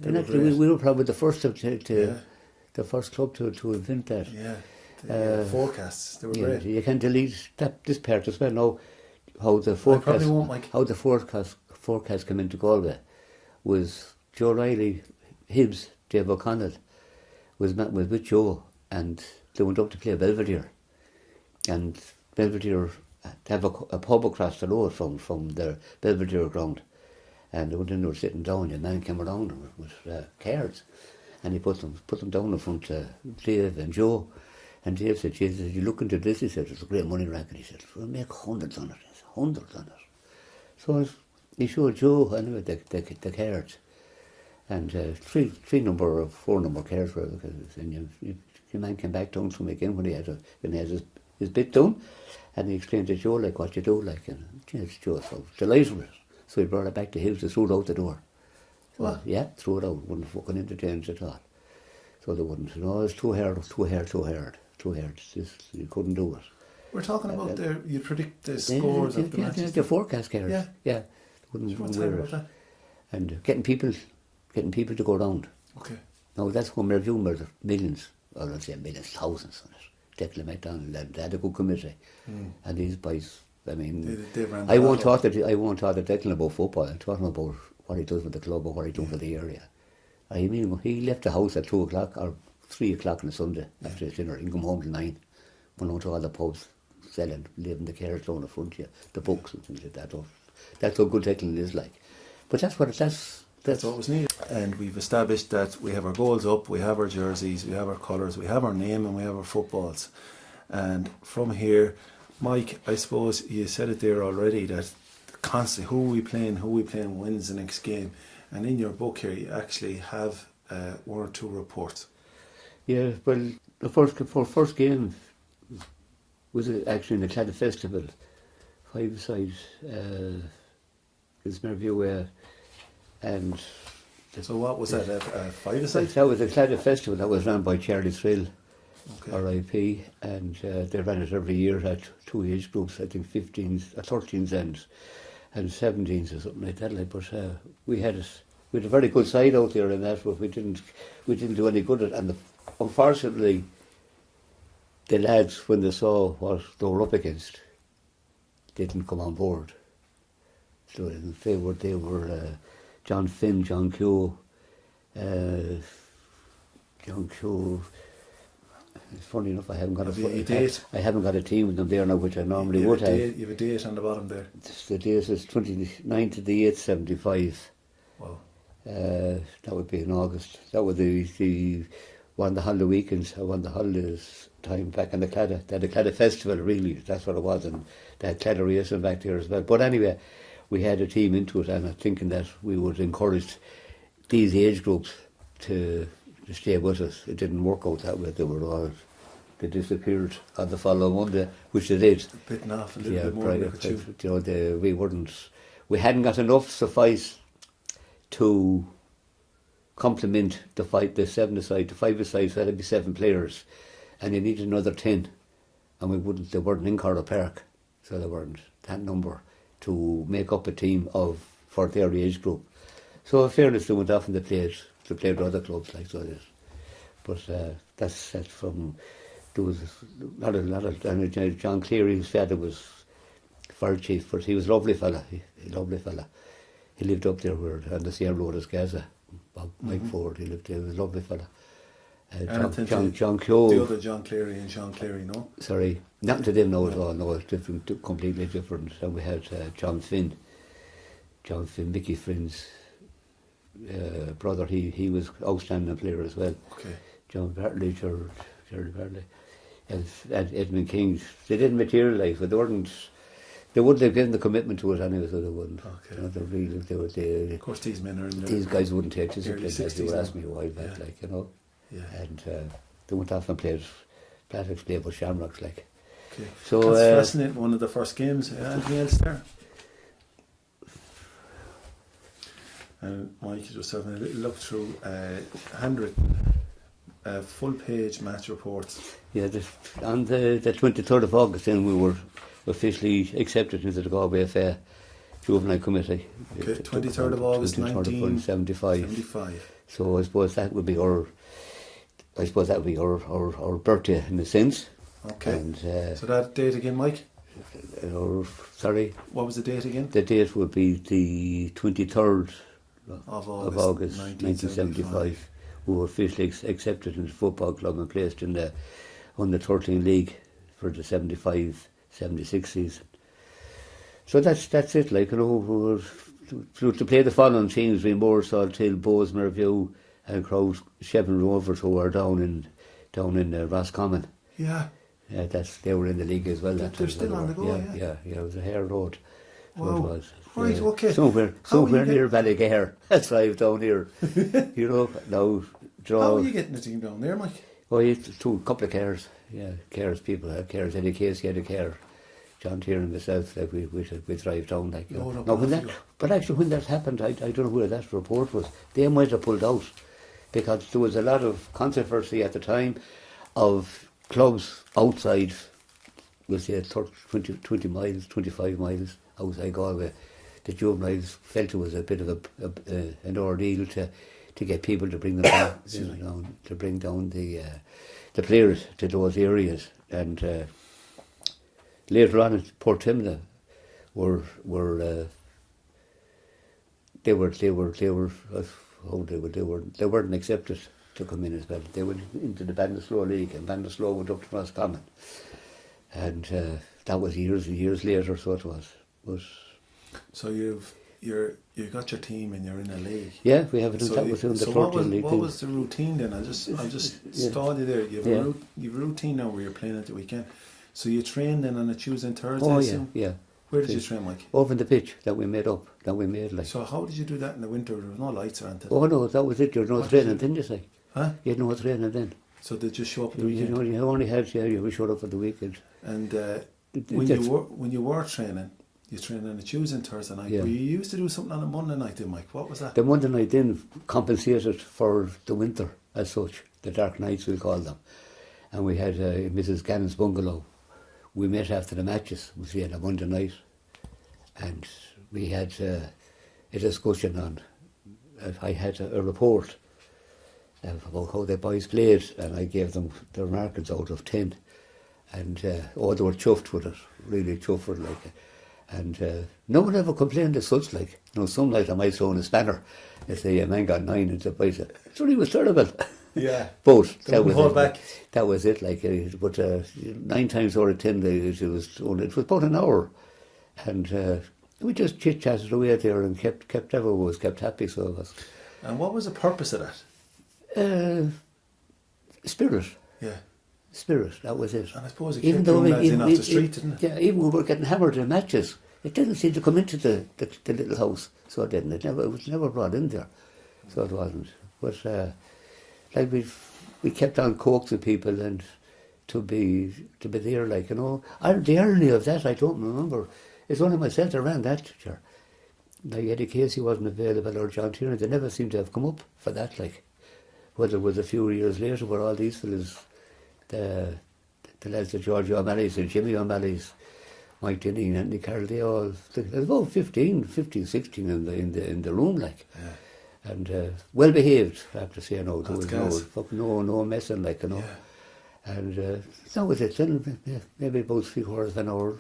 And actually, we were probably the first the first club to invent that. Yeah. The forecasts, they were great. You can delete this part as well. Now, how the forecast came into Galway was Joe Riley, Hibbs, Dave O'Connell was with Joe, and they went up to play Belvedere, and Belvedere to have a pub across the road from the Belvedere ground. And when they were sitting down, a man came around with cards, and he put them down in front of Dave and Joe. And Dave said, "Jesus, you look into this," he said, "it's a great money racket." He said, "We'll make hundreds on it." He said, "Hundreds on it." So he showed Joe anyway the cards, and 4 number cards were. And the man came back down to him again when he had his bit done, and he explained to Joe like what you do, like, and Joe so delighted with it. So he brought it back to his to throw it out the door. So, what? Yeah, throw it out. Wouldn't fucking entertain it at all. So they wouldn't. No, it's too hard. It's just, you couldn't do it. We're talking about you predict the scores of the matches. The forecast cards. Yeah. Wouldn't wear it. And getting people to go round. Okay. Now that's when we're viewing with millions, or I'd say millions, thousands on it. Declan MacDonald, they had a good committee. And these boys, I mean, I won't talk to Declan about football. I'm talking about what he does with the club or what he does for the area. I mean, he left the house at 2 o'clock or 3 o'clock on a Sunday after his dinner. He'd come home till 9. Went out to all the pubs, selling, leaving the cards down the front here, the books and things like that. That's how good Declan is like. But that's what was needed. And we've established that we have our goals up, we have our jerseys, we have our colours, we have our name, and we have our footballs. And from here, Mike, I suppose you said it there already, that constantly who we playing wins the next game. And in your book here, you actually have 1 or 2 reports. Yeah, well, the first game was actually in the Claddagh Festival, 5-a-side, in Smerview, and... So what was that, a 5-a-side? That was a Claddagh Festival that was run by Charlie Thrill, okay. R.I.P., and they ran it every year at 2 age groups, I think 15s, 13s and 17s or something like that. But we had a very good side out there in that, but we didn't do any good at it. And unfortunately, the lads, when they saw what they were up against, didn't come on board. So they were John Finn, John Q. It's funny enough, I haven't got a team with them there now, which I normally would have. You have a date on the bottom there. The date is 29th of the 8th, 75. Wow. That would be in August. That would be one of the holiday weekends, one of the holidays time back in the Claddagh. They had a Claddagh Festival, really, that's what it was, and they had Claddagh racing back there as well. But anyway, we had a team into it, and I'm thinking that we would encourage these age groups to stay with us. It didn't work out that way. They disappeared on the following Monday, which they did. Bitten off a little bit more than they could chew. We hadn't got enough suffice to complement the 7-a-side, the 5-a-side, so that'd be 7 players, and you needed another 10, and they weren't in Corrib Park, so they weren't that number to make up a team for their age group. So in fairness, they went off and they played with other clubs like so. But that's from, there was a lot of John Cleary, his father was fire chief, but he was a lovely fella, He lived up there on the same road as Gaza, Mike Ford, he lived there, he was a lovely fella. John Keogh. The other John Cleary and Sean Cleary, no? Sorry, nothing to them now at all, no, it's different, completely different. And we had John Finn, Mickey Finn's brother, he was outstanding player as well. Okay. John Bartley, Gerry Bartley, and Edmund King. They didn't materialise, but they wouldn't have given the commitment to it anyway, so they wouldn't. Okay. You know, of course, these men are in there. These guys wouldn't take discipline, like they would now. ask me a while back, like, you know. Yeah. And they went off and played with Shamrocks, like. Okay. So that's fascinating. One of the first games. Anything else there? And Mike, just having a little look through handwritten, full-page match reports. Yeah, on the 23rd of August, then we were officially accepted into the Galway FA Juvenile Committee. Okay, 23rd of August, 1975. So I suppose that would be our birthday in a sense. Okay. And, so that date again, Mike? Sorry? What was the date again? The date would be the 23rd of August 1975. We were officially accepted in the football club and placed in the under 13 league for the 75-76 season. So that's it, like, you know, to play the following teams, we more so till Bozeman View and Crows, Shevin Rovers, who are down in Roscommon. Yeah. Yeah, they were in the league as well. They're still on the go, yeah. It was a hair road. So wow. it was. Right, okay. Somewhere near Ballygare. That's why I was down here. You know, now draw. How are you getting the team down there, Mike? Oh, it's a couple of cares. Yeah, cares, people have cares. Eddie Casey had a care. John Tier and myself, like we drive down, like, you know. But actually when that happened, I don't know where that report was. They might have pulled out because there was a lot of controversy at the time of clubs outside, we'll say 20 miles, 25 miles outside Galway. The juveniles felt it was a bit of an ordeal to get people to bring them down, to bring down the players to those areas. And later on at Port Timna they weren't accepted to come in as well. They went into the Bandaslow League, and Bandaslow went up to Roscommon, and that was years and years later. So it was. So you got your team and you're in a league. Yeah, we have it. So that was in the 14 league. What was the routine then? I'll just stall you there. You have a routine now where you're playing at the weekend. So you train then on a Tuesday and Thursday? Oh, yeah. Where did you train, Mike? Over in the pitch that we made like. So how did you do that in the winter? There was no lights or anything? Oh no, that was it. There was no training then, you say. Huh? You had no training then. So they just show up at the weekend? You only had, you showed up at the weekend. And when you were training, you trained on a Tuesday and Thursday night. Yeah. But you used to do something on a Monday night then, Mike. What was that? The Monday night then compensated for the winter as such, the dark nights we call them. And we had Mrs. Gannon's bungalow. We met after the matches, we had a Monday night, and we had a discussion on, I had a report about how the boys played, and I gave them their markings out of 10, and they were chuffed with it, really chuffed with it, like. And no one ever complained as such, like. You know, some night I might throw in a spanner, they say, a man got 9, and the boy said, it really was terrible. Yeah, but that was hold it. Back. That was it. Like, but 9 times out of 10, it was about an hour, and we just chit chatted away there and kept everyone was kept happy. So it was. And what was the purpose of that? Spirit. Yeah. Spirit. That was it. And I suppose it kept young lads in off the street, didn't it? Yeah. Even when we were getting hammered in matches, it didn't seem to come into the little house. So it didn't. It was never brought in there. So it wasn't. But. Like we kept on coaxing people and to be there, like, you know. The irony of that, I don't remember. It's only myself that ran that, sure. Like Eddie Casey wasn't available or John Tierney, they never seemed to have come up for that, like. Whether it was a few years later where all these fellas, the lads, the George O'Malley's, the Jimmy O'Malley's, Mike Dinning, Anthony Carroll, there's about 15, 16 in the room, like. Yeah. And well behaved, I have to say. No, there was no messing, like, you know. Yeah. And that was it. Then maybe about 3/4 of an hour,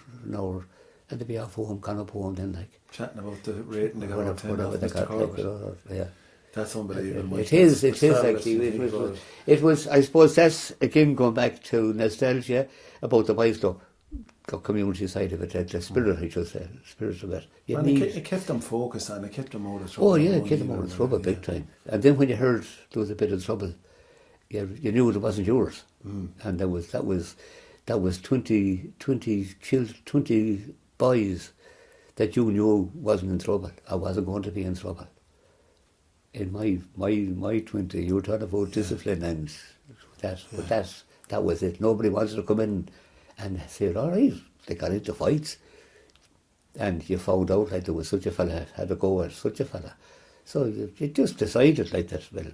and to be off home, gone up home then, like. Chatting about the rating they got off Mr. Corbett. Yeah. That's unbelievable. It is actually. It was. I suppose that's again going back to nostalgia about the boys club. Community side of it, the spirit, I should say, spirit of it. And it kept them focused and it kept them out of trouble. Oh yeah, it kept them out of trouble big time. And then when you heard there was a bit of trouble, you knew it wasn't yours. And that was 20 boys that you knew wasn't in trouble. I wasn't going to be in trouble. In my 20, you were talking about discipline and that, but that was it. Nobody wanted to come in and said, all right, they got into fights. And you found out like there was such a fella had a go at such a fella. So you just decided like that, well,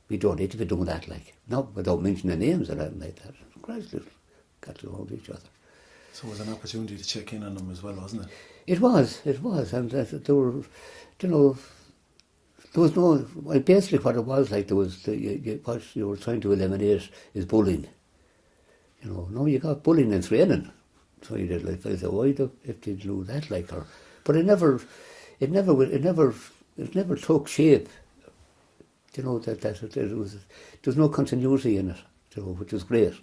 we don't need to be doing that, like, not without mentioning names or anything like that. Gradually got to know each other. So it was an opportunity to check in on them as well, wasn't it? It was. And there were, you know, there was no, well, basically what it was like, there was, what you were trying to eliminate is bullying. You know, no, you got bullying and training. So you did, like, I said, why if they do that, like her? But it never took shape. You know, there's no continuity in it, you know, which was great.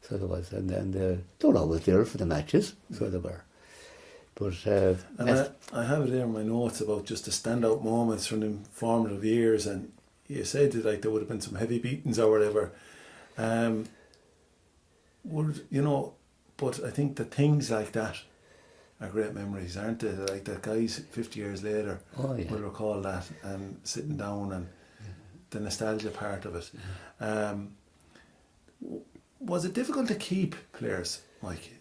So there was, and they were always there for the matches, so they were. But And I have it there in my notes about just the standout moments from the formative years, and you said that like there would have been some heavy beatings or whatever. But I think that things like that are great memories, aren't they? Like that guys 50 years later will recall that and sitting down and the nostalgia part of it. Was it difficult to keep players, Mike?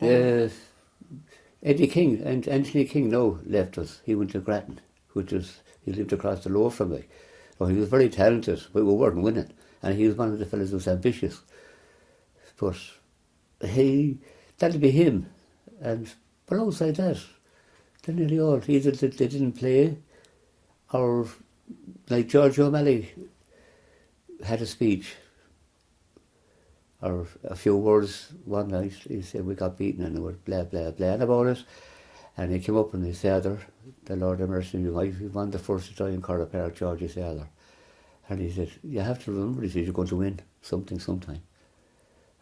Eddie King and Anthony King now left us. He went to Grattan, he lived across the lower from me. Oh, he was very talented, but we weren't winning. And he was one of the fellas who was ambitious. But that'll be him. But outside that, they're nearly all. Either they didn't play, or like George O'Malley had a speech, or a few words one night. He said, we got beaten and they were blah, blah, blah about it. And he came up and his father, the Lord of mercy, he won the first to die in Corrib Park, George Sailor. And he said, you have to remember, he said, you're going to win something sometime.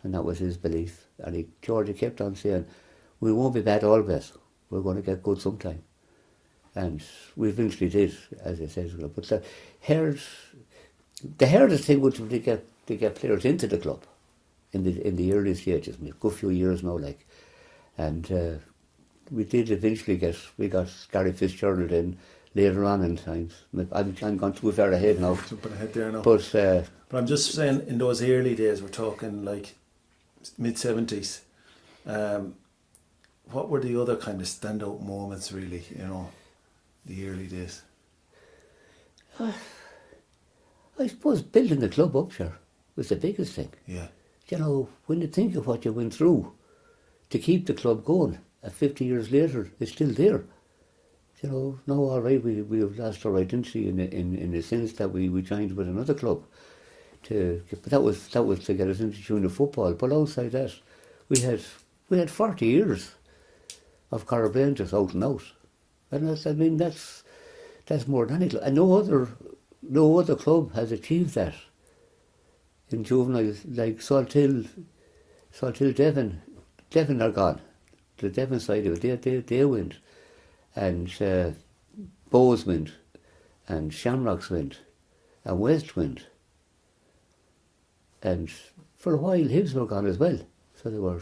And that was his belief. And George kept on saying, we won't be bad always. We're going to get good sometime. And we eventually did, as I said. But the hardest thing would be to get players into the club in the early stages. A good few years now, like. And we did eventually we got Gary Fitzgerald in later on in times. I'm gone too far ahead now. Jumping ahead there now. But I'm just saying, in those early days, we're talking like mid-70s. What were the other kind of standout moments, really, the early days? I suppose building the club up, sure, was the biggest thing. Yeah. When you think of what you went through to keep the club going, 50 years later, it's still there. No, all right, we have lost our identity in the sense that we joined with another club. But that was to get us into junior football. But outside that, we had 40 years of Corrib Rangers out and out, and that's more than any club. And no other club has achieved that in juveniles. Like Salthill Devon are gone. The Devon side of it, they went, and Bows went, and Shamrocks went, and West went, and for a while Hibs were gone as well. So they were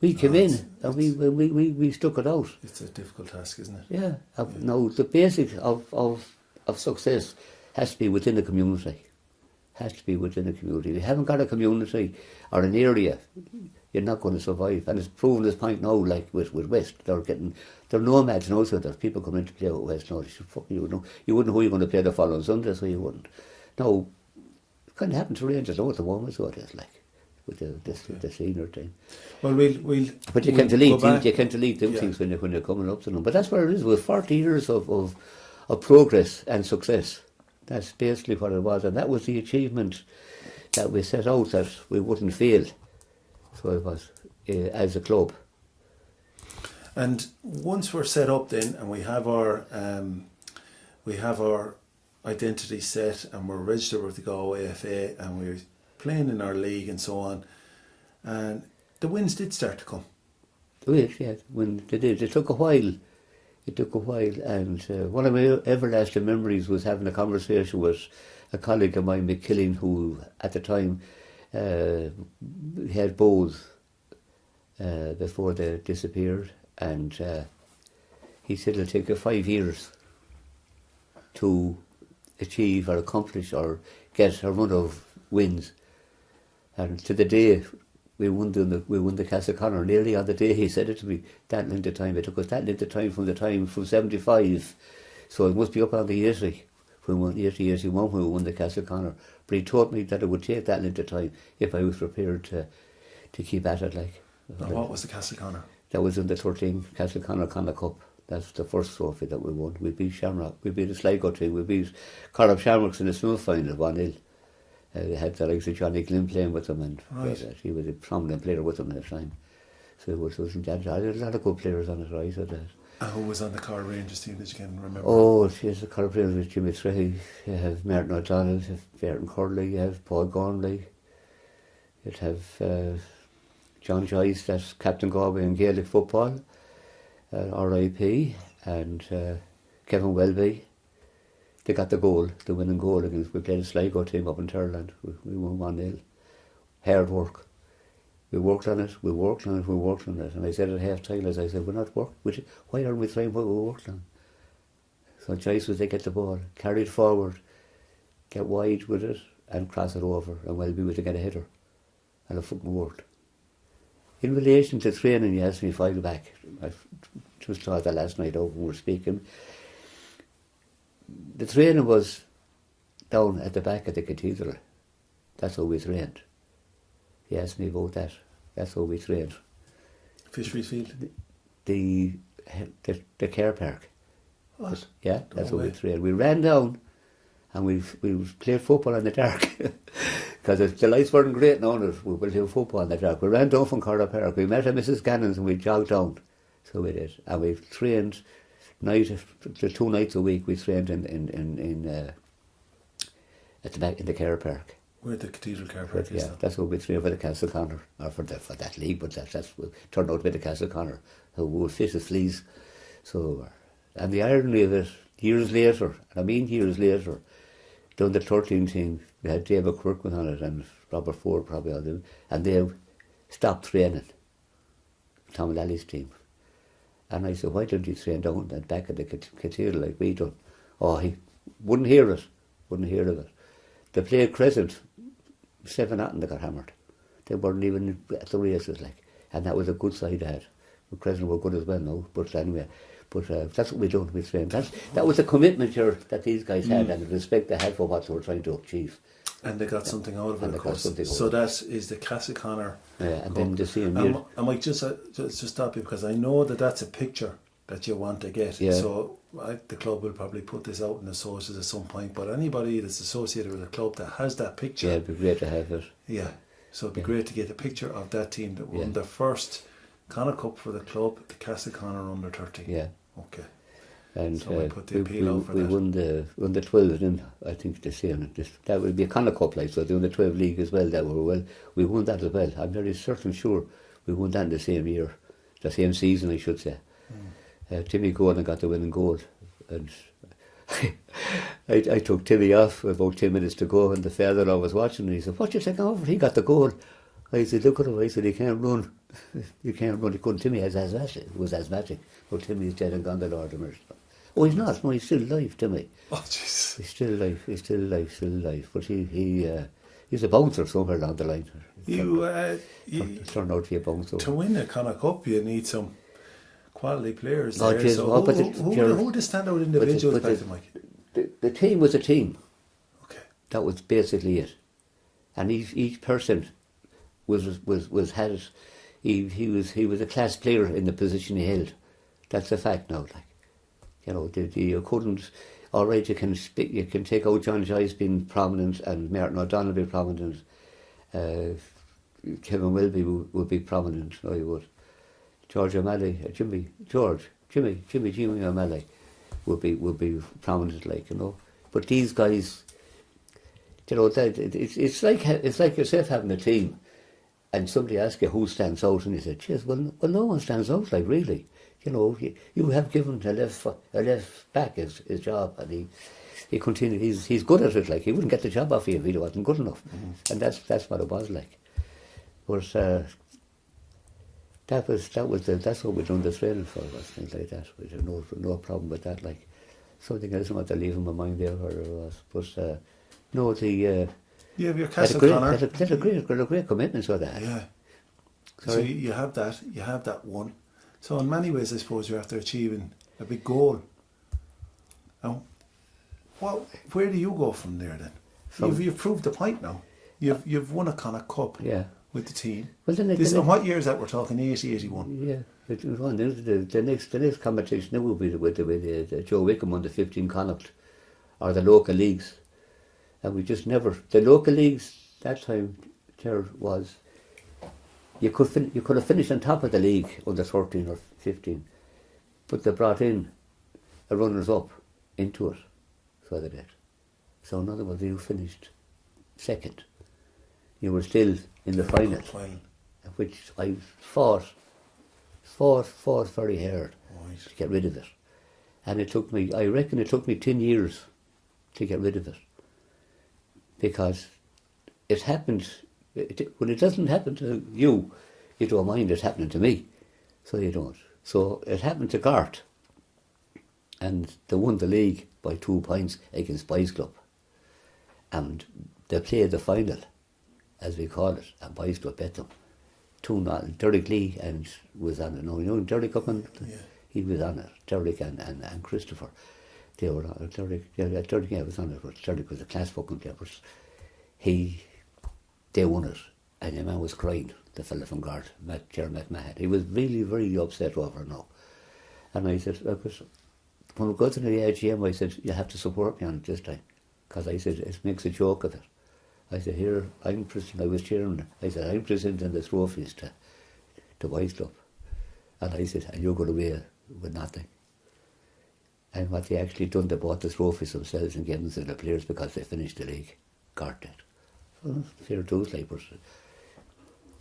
we came in and we stuck it out. It's a difficult task, isn't it? Yeah. No, the basics of success has to be within the community. If you haven't got a community or an area, you're not going to survive. And it's proven this point now, like with West, they're nomads now, so there's people coming in to play with West now. You wouldn't know who you're going to play the following Sunday, so you wouldn't. No, it kind of happened to Rangers now at the moment, so it is like, with the senior team. Well, but you can't delete them things when you're coming up to them. But that's where it is, with 40 years of progress and success. That's basically what it was, and that was the achievement that we set out, that we wouldn't fail. So it was, as a club. And once we're set up then, and we have our identity set, and we're registered with the Galway AFA, and we're playing in our league and so on, and the wins did start to come. Yeah, when they did. It took a while, and one of my everlasting memories was having a conversation with a colleague of mine, McKillen, who at the time had Bows before they disappeared, and he said it'll take you 5 years to achieve or accomplish or get a run of wins. And to the day we won the Castle nearly on the day he said it to me, that length of time. It took us that length of time from 75, so it must be up on the 80, when we won 81 when we won the Castle. But he told me that it would take that length of time if I was prepared to keep at it. Like. And what was the Castle? That was in the 13 Castle Connacht Cup. That's the first trophy that we won. We beat Shamrock, we beat the Sligo team, we beat Corrib Shamrocks in the semi final 1-0. They had the likes of Johnny Glynn playing with them, and he was a prominent player with them at the time. So it wasn't that. There were a lot of good players on it, right? Who was on the Corrib Rangers team that you can remember? Oh, she's the Corrib Rangers with Jimmy Trehy. You have Martin O'Donnell, you have Bertrand Curley, you have Paul Gormley, you'd have John Joyce, that's Captain Corbett in Gaelic football, RIP, and Kevin Welby. They got the winning goal against, we played a Sligo team up in Thailand. We won 1-0. Hard work. We worked on it. And I said at half time, as I said, we're not working. Why aren't we trying what we worked on? So Joyce was to get the ball, carry it forward, get wide with it, and cross it over, and Welby was to get a header. And it fucking worked. In relation to training, you asked me if I'd back. I just thought that last night over when we were speaking. The training was down at the back of the cathedral. That's how we trained. He asked me about that. That's how we trained. Fisheries Field? The car park. What? Yeah, that's how we trained. We ran down and we played football in the dark. Because the lights weren't great now, we will do football in the dark. We ran down from Corrib Park. We met at Mrs. Gannon's and we jogged down. So we did. And we trained the 2 nights a week. We trained at the back in the car park. Where the cathedral car park is. Yeah, that's what we trained for the Castle Connor, or for that league, but that's what turned out to be the Castle Connor, who were fit as fleas. So, and the irony of it, years later, down the 13 team, we had David Kirkman on it and Robert Ford probably on them, and they stopped training, Tom Lally's team. And I said, why don't you train down at the back of the cathedral like we done? Oh, he wouldn't hear of it. They played Crescent, 7-0, they got hammered. They weren't even at the races, like, and that was a good side they had. But Crescent were good as well now, but anyway. But that's what we done, we trained. That was the commitment here that these guys had and the respect they had for what they were trying to achieve. And they got something out of it, of course. So that is the Castle Connor. Yeah, and then the same year. I might just stop you because I know that's a picture that you want to get. Yeah. So the club will probably put this out in the sources at some point. But anybody that's associated with a club that has that picture, yeah, it'd be great to have it. Yeah, so it'd be great to get a picture of that team that won their first Connor Cup for the club, the Castle Connor under 13. Yeah. Okay. And so we put the appeal out for we that. won the 12 then, I think the same. That would be a Connor Cup, like, so they won the 12 league as well. We won that as well. I'm very sure we won that in the same year, the same season, I should say. Timmy Gordon got the winning goal, and I took Timmy off about 10 minutes to go, and the father-in-law was watching, and he said, "What you taking over? He got the goal." I said, "Look at him." I said, "He can't run. He can't run." He couldn't. Timmy was asthmatic. But Timmy's dead and gone, the Lord of mercy. Oh, he's not. No, he's still alive, Timmy. Oh, jeez. He's still alive. But he's a bouncer somewhere down the line. Turned out to be a bouncer. To win a Connor Cup, you need some quality players Oh, there. geez, So well, who the standout individuals back to Mike? The team was a team. Okay. That was basically it. And each person was he was a class player in the position he held. That's a fact now. Like, you know, you couldn't. All right, you can take out John Joyce being prominent and Martin O'Donnell being prominent. Kevin Welby would be prominent. I would. Jimmy O'Malley would be prominent, like, you know. But these guys, you know, it's like yourself having a team, and somebody asks you who stands out, and you say, "Geez, well, no one stands out, like, really." You know, you have given a left back his job, and he continued. He's good at it. Like, he wouldn't get the job off you if he wasn't good enough, and that's what it was like. But that's what we done the training for, was things like that. We had no problem with that. Like, something else I want to leave in my mind there, where it was. But no, you have your Castle Connor. That's a great commitment, so that. Yeah. Sorry? So you have that one. So in many ways, I suppose you're after achieving a big goal. Now, where do you go from there then? You've proved the point now. You've won a Connor Cup. Yeah. With the team. Well, and what year is that we're talking? 80, 81? Yeah. The next competition now will be with the Joe Wickham on the 15 Connacht, or the local leagues. And we just never, the local leagues that time there was, you could have finished on top of the league under 13 or 15, but they brought in a runners-up into it, so they did. So in other words, you finished second. You were still in the final, which I fought very hard to get rid of it. And I reckon it took me 10 years to get rid of it. Because it happened, when it doesn't happen to you, you don't mind it happening to me. So you don't. So it happened to Gart. And they won the league by 2 points against Boys Club. And they played the final, as we call it, and Boys Club bet them 2-0. Derek Lee and was on it. No, you know Derek up and he was on it. Derek and Christopher. They were on it. Derek was on it, but Derek was a class fucking player. But they won it. And the man was crying, the fella from Gart, Ger Bane. He was really, very upset over it now. And I said, when we go to the AGM, I said, you have to support me on it this time. Because I said, it makes a joke of it. I said, here, I was cheering. I said, I'm presenting the trophies to Boys Club. And I said, and you're going away with nothing. And what they actually done, they bought the trophies themselves and gave them to the players because they finished the league. Gart did. So, fair dues, like, but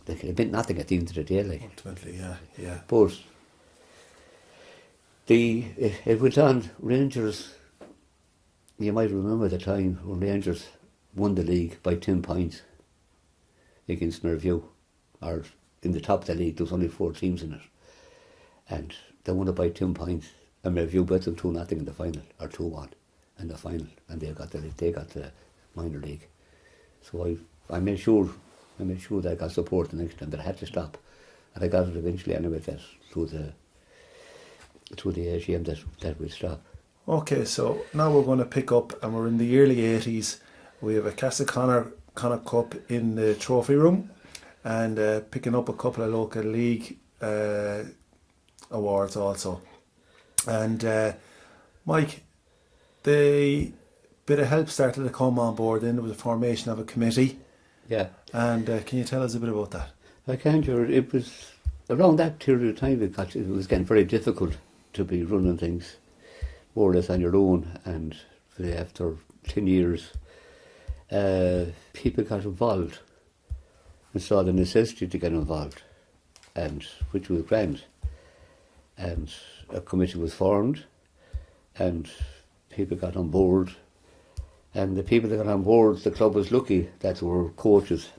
it meant nothing at the end of the day, like. Ultimately, yeah. But it went on. Rangers, you might remember the time when Rangers won the league by 10 points against Merview, or in the top of the league. There was only 4 teams in it, and they won it by 10 points. And Merview bet them 2-0 in the final, or 2-1 in the final, and they got the minor league. So I made sure that I got support the next time, but I had to stop, and I got it eventually anyway. That through the AGM that we stop. Okay, so now we're going to pick up, and we're in the early 80s. We have a Castle Connor Cup in the trophy room, and picking up a couple of local league awards also. And Mike, the bit of help started to come on board. Then there was a formation of a committee. Yeah. And can you tell us a bit about that? I can, Ger. It was around that period of time it was getting very difficult to be running things more or less on your own, and after 10 years people got involved and saw the necessity to get involved, and which was grand, and a committee was formed and people got on board, and the people that got on board, the club was lucky that there were coaches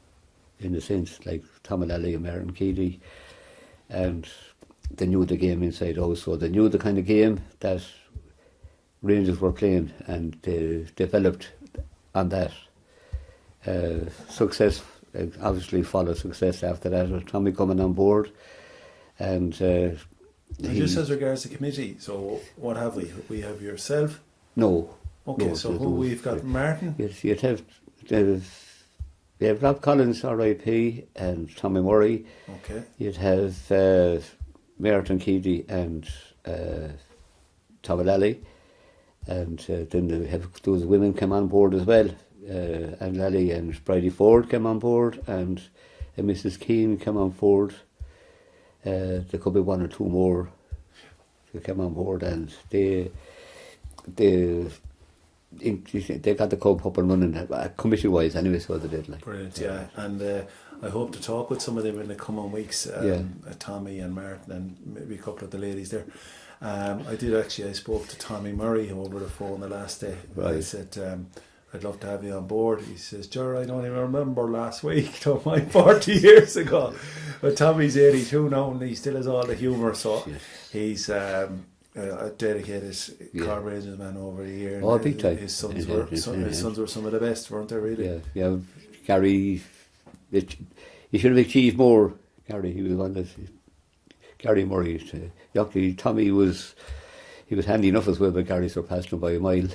in a sense, like Tom Lally and Martin Keeley, and they knew the game inside out, so they knew the kind of game that Rangers were playing, and they developed on that. Success obviously followed success after that, with Tommy coming on board, and just as regards the committee, so what have we? We have yourself? No. Okay, no, so who we've got? Martin? Yes, you'd have Rob Collins, R.I.P., and Tommy Murray. Okay. You'd have Martin Keeley and Tommy Lally, and then those women came on board as well, and Lally and Bridie Ford came on board, and Mrs. Keane came on board. There could be 1 or 2 more who came on board, and they got the club up and running, committee-wise anyway, so they did. Like. Brilliant, yeah. And I hope to talk with some of them in the coming weeks, Tommy and Martin and maybe a couple of the ladies there. I spoke to Tommy Murray over the phone the last day. Right. I said, I'd love to have you on board. He says, Ger, I don't even remember last week, don't mind 40 years ago. But Tommy's 82 now and he still has all the humour, so he's a dedicated Corrib Rangers man over the year. Oh, big time. His sons were some of the best, weren't they, really? Yeah. Gary, he should have achieved more. Gary, he was one that Gary Murray. Tommy was handy enough as well, but Gary surpassed him by a mile.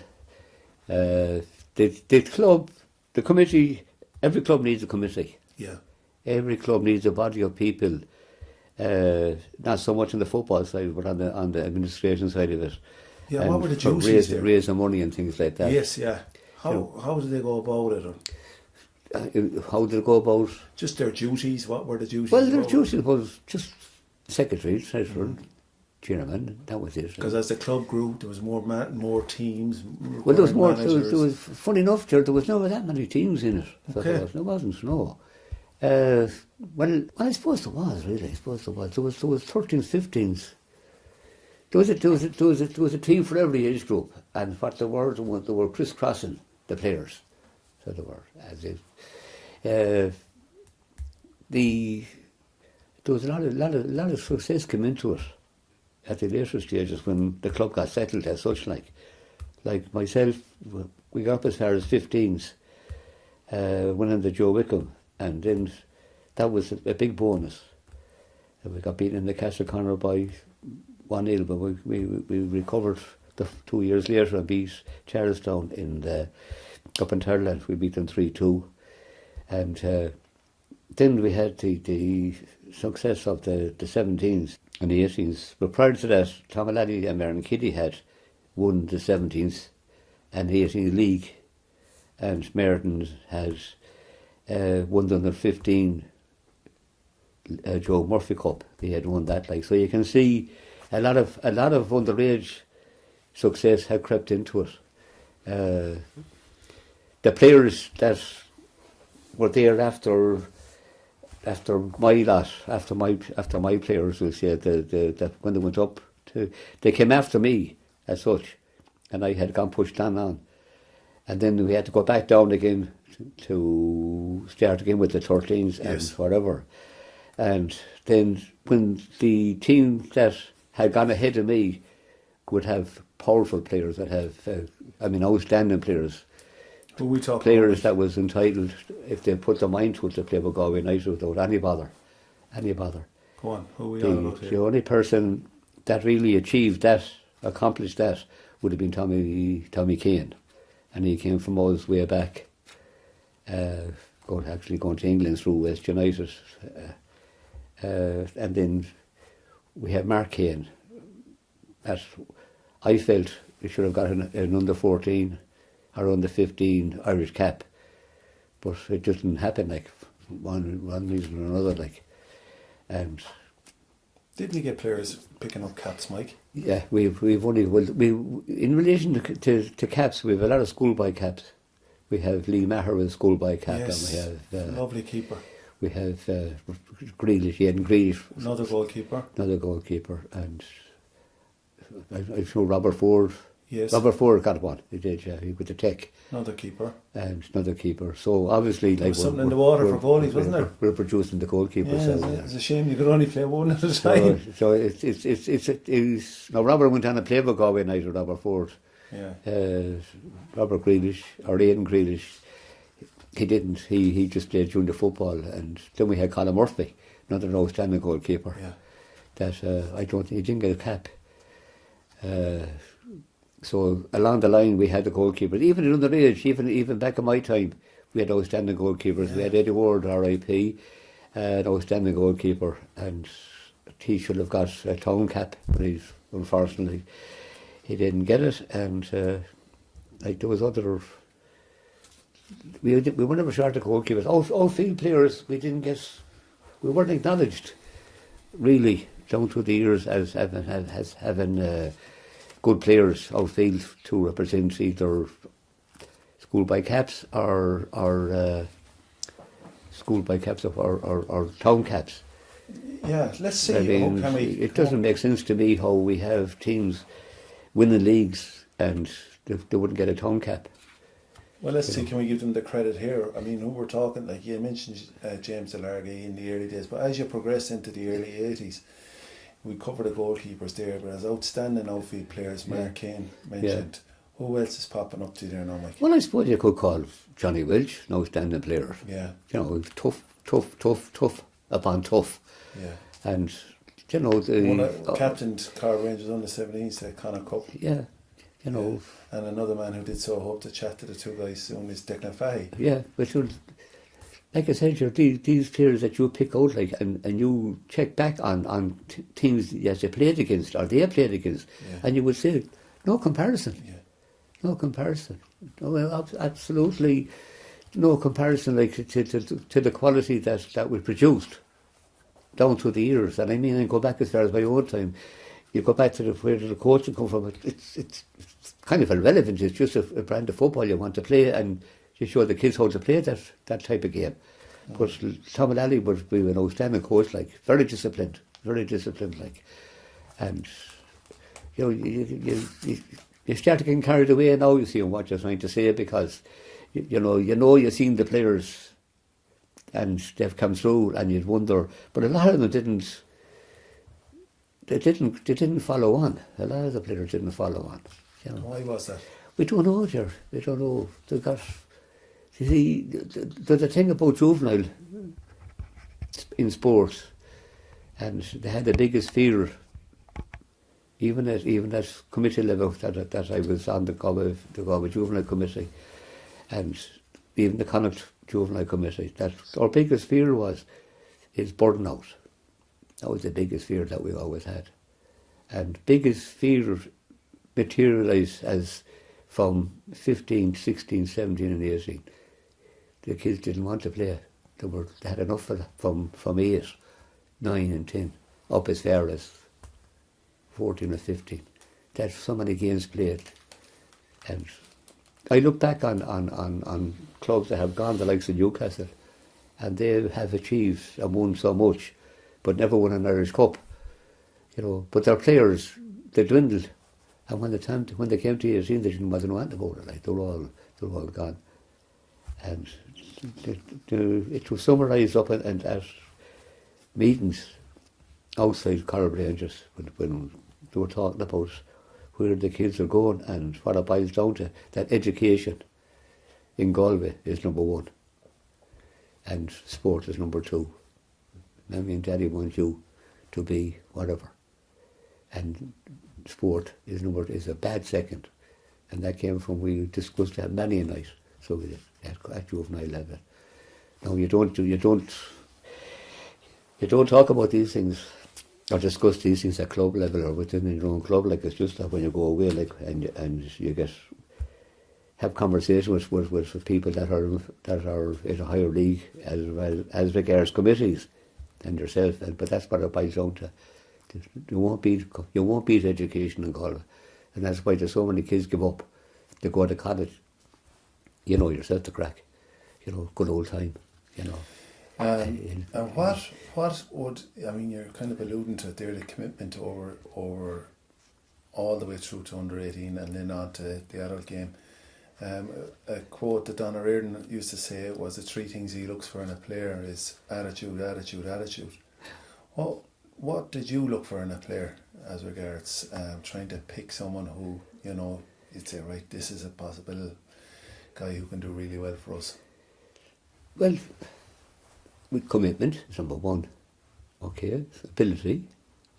The club, the committee, every club needs a committee. Yeah. Every club needs a body of people. Not so much on the football side, but on the administration side of it. Yeah, what were the duties there? Raising money and things like that. Yes, yeah. How did they go about it? How did they go about? Just their duties. What were the duties? Well, their duties was just secretary, treasurer, chairman. That was it. Because as the club grew, there was more teams. Well, there was more. There was funny enough, there was never that many teams in it. Okay. There wasn't. No. Well, I suppose there was, really. I suppose there was. There was 13s, 15s. There was a team for every age group, and what they were crisscrossing the players. So they were, as if there was a lot of success came into it at the later stages when the club got settled as such. Like myself, we got up as far as 15s, winning the Joe Wickham, and then that was a big bonus. And we got beaten in the Castle Connor by 1-0, but we recovered 2 years later and beat Charlestown up in Ireland. We beat them 3-2, and then we had the success of the 17s and the 18s. But prior to that, Tomalady and Merrin Kitty had won the 17s and the 18 league, and Merton had won the under 15 Joe Murphy Cup. They had won that. So you can see a lot of underage success had crept into it. The players that were there after my lot, after my players, will say that when they went up they came after me as such, and I had gone pushed on, and then we had to go back down again to start again with the 13s and whatever. And then when the team that had gone ahead of me would have powerful players that have, outstanding players. Who we talk players about? That was entitled, if they put their mind to it, to play with Galway United without any bother. Go on, who we on about here? The only person that really accomplished that, would have been Tommy Keane. And he came from us way back, going to England through West United. And then we have Mark Keane, that I felt we should have got an under 14 or under 15 Irish cap, but it didn't happen, one reason or another, and didn't you get players picking up caps, Mike? Yeah, we've only in relation to caps, we have a lot of schoolboy caps. We have Lee Maher with a schoolboy cap, yes, and we have lovely keeper. We have Grealish, Ian Grealish, another goalkeeper, and I know Robert Ford. Yes, Robert Ford got one. He did, yeah, with the tech. Another keeper. So obviously, there was something in the water for goalies, wasn't there? We're producing the goalkeepers. Yeah, it's a shame you could only play one at a time. So it's now Robert went on to play with Galway United, Robert Ford. Yeah. Robert Grealish, or Aidan Grealish, he didn't. He just played junior football, and then we had Colin Murphy, another outstanding goalkeeper. Yeah. That I don't think he didn't get a cap. So along the line we had the goalkeepers. Even in underage, even back in my time, we had outstanding goalkeepers. Yeah. We had Eddie Ward, RIP, an outstanding goalkeeper, and he should have got a town cap, but unfortunately he didn't get it. And there was other. We were never short of goalkeepers. All field players we weren't acknowledged really down through the years as having good players outfield to represent either schoolboy caps or town caps. Yeah, let's see. It doesn't make sense to me how we have teams winning leagues and they wouldn't get a town cap. Well, let's see, can we give them the credit here? I mean, who we're talking, like you mentioned James Delargy in the early days, but as you progress into the early 80s, we cover the goalkeepers there, but as outstanding outfield players, Mark Keane mentioned, who else is popping up to you there now, Mike? Well, I suppose you could call Johnny Welch an outstanding player. Yeah. Tough upon tough. Yeah. And, captain Corrib Rangers under 17s, the Connacht Cup. Yeah. And another man who did so, hope to chat to the two guys soon, is Declan Fahey. Yeah, but like I said, these players that you pick out, and you check back on teams that they played against or they have played against, and you would say, no comparison. Yeah. No comparison. No, absolutely no comparison to the quality that we produced down through the years. And I mean, I go back as far as my own time. You go back to where the coaching come from. It's kind of irrelevant. It's just a brand of football you want to play, and you show the kids how to play that type of game. But Tom Alley would be an outstanding coach, like, very disciplined, like. And, you know, you start to get carried away now, you see, on what you're trying to say, because, you've seen the players and they've come through and you'd wonder, but a lot of them didn't follow on. A lot of the players didn't follow on. You know. Why was that? We don't know, Ger. We don't know. You see, there's a thing about juvenile in sports, and they had the biggest fear, even at committee level, that I was on the Corbett Juvenile Committee, and even the Connacht Juvenile Committee, that our biggest fear is burnout. That was the biggest fear that we always had. And biggest fear materialised as from 15, 16, 17 and 18. The kids didn't want to play. They had enough of that from 8, 9 and 10, up as far as 14 or 15. That's so many games played. And I look back on clubs that have gone, the likes of Newcastle, and they have achieved and won so much, but never won an Irish Cup. You know, but their players, they dwindled, and when they came to 18, they didn't want about it. Like, they're all gone. And it was summarised up at meetings outside Corrib Rangers when they were talking about where the kids are going and what it boils down to, that education in Galway is number 1 and sport is number 2. Mommy and Daddy want you to be whatever, and sport is a bad second, and that came from, we discussed that many a night. So we did at juvenile level. Now you don't talk about these things or discuss these things at club level or within your own club. Like, it's just that when you go away, like, and you have conversations with people that are in a higher league as regards committees than yourself. But that's what it boils down to. You won't beat education in Galway, and that's why there's so many kids give up. They go to college. You know yourself, the crack. You know, good old time. You know. And what would, I mean, you're kind of alluding to it there, the commitment over all the way through to under 18 and then on to the adult game. A quote that Donna Reardon used to say was, the 3 things he looks for in a player is attitude, attitude, attitude. Well, what did you look for in a player as regards trying to pick someone who, you know, you'd say, right, this is a possible guy who can do really well for us? Well, with commitment is number 1. Okay, ability,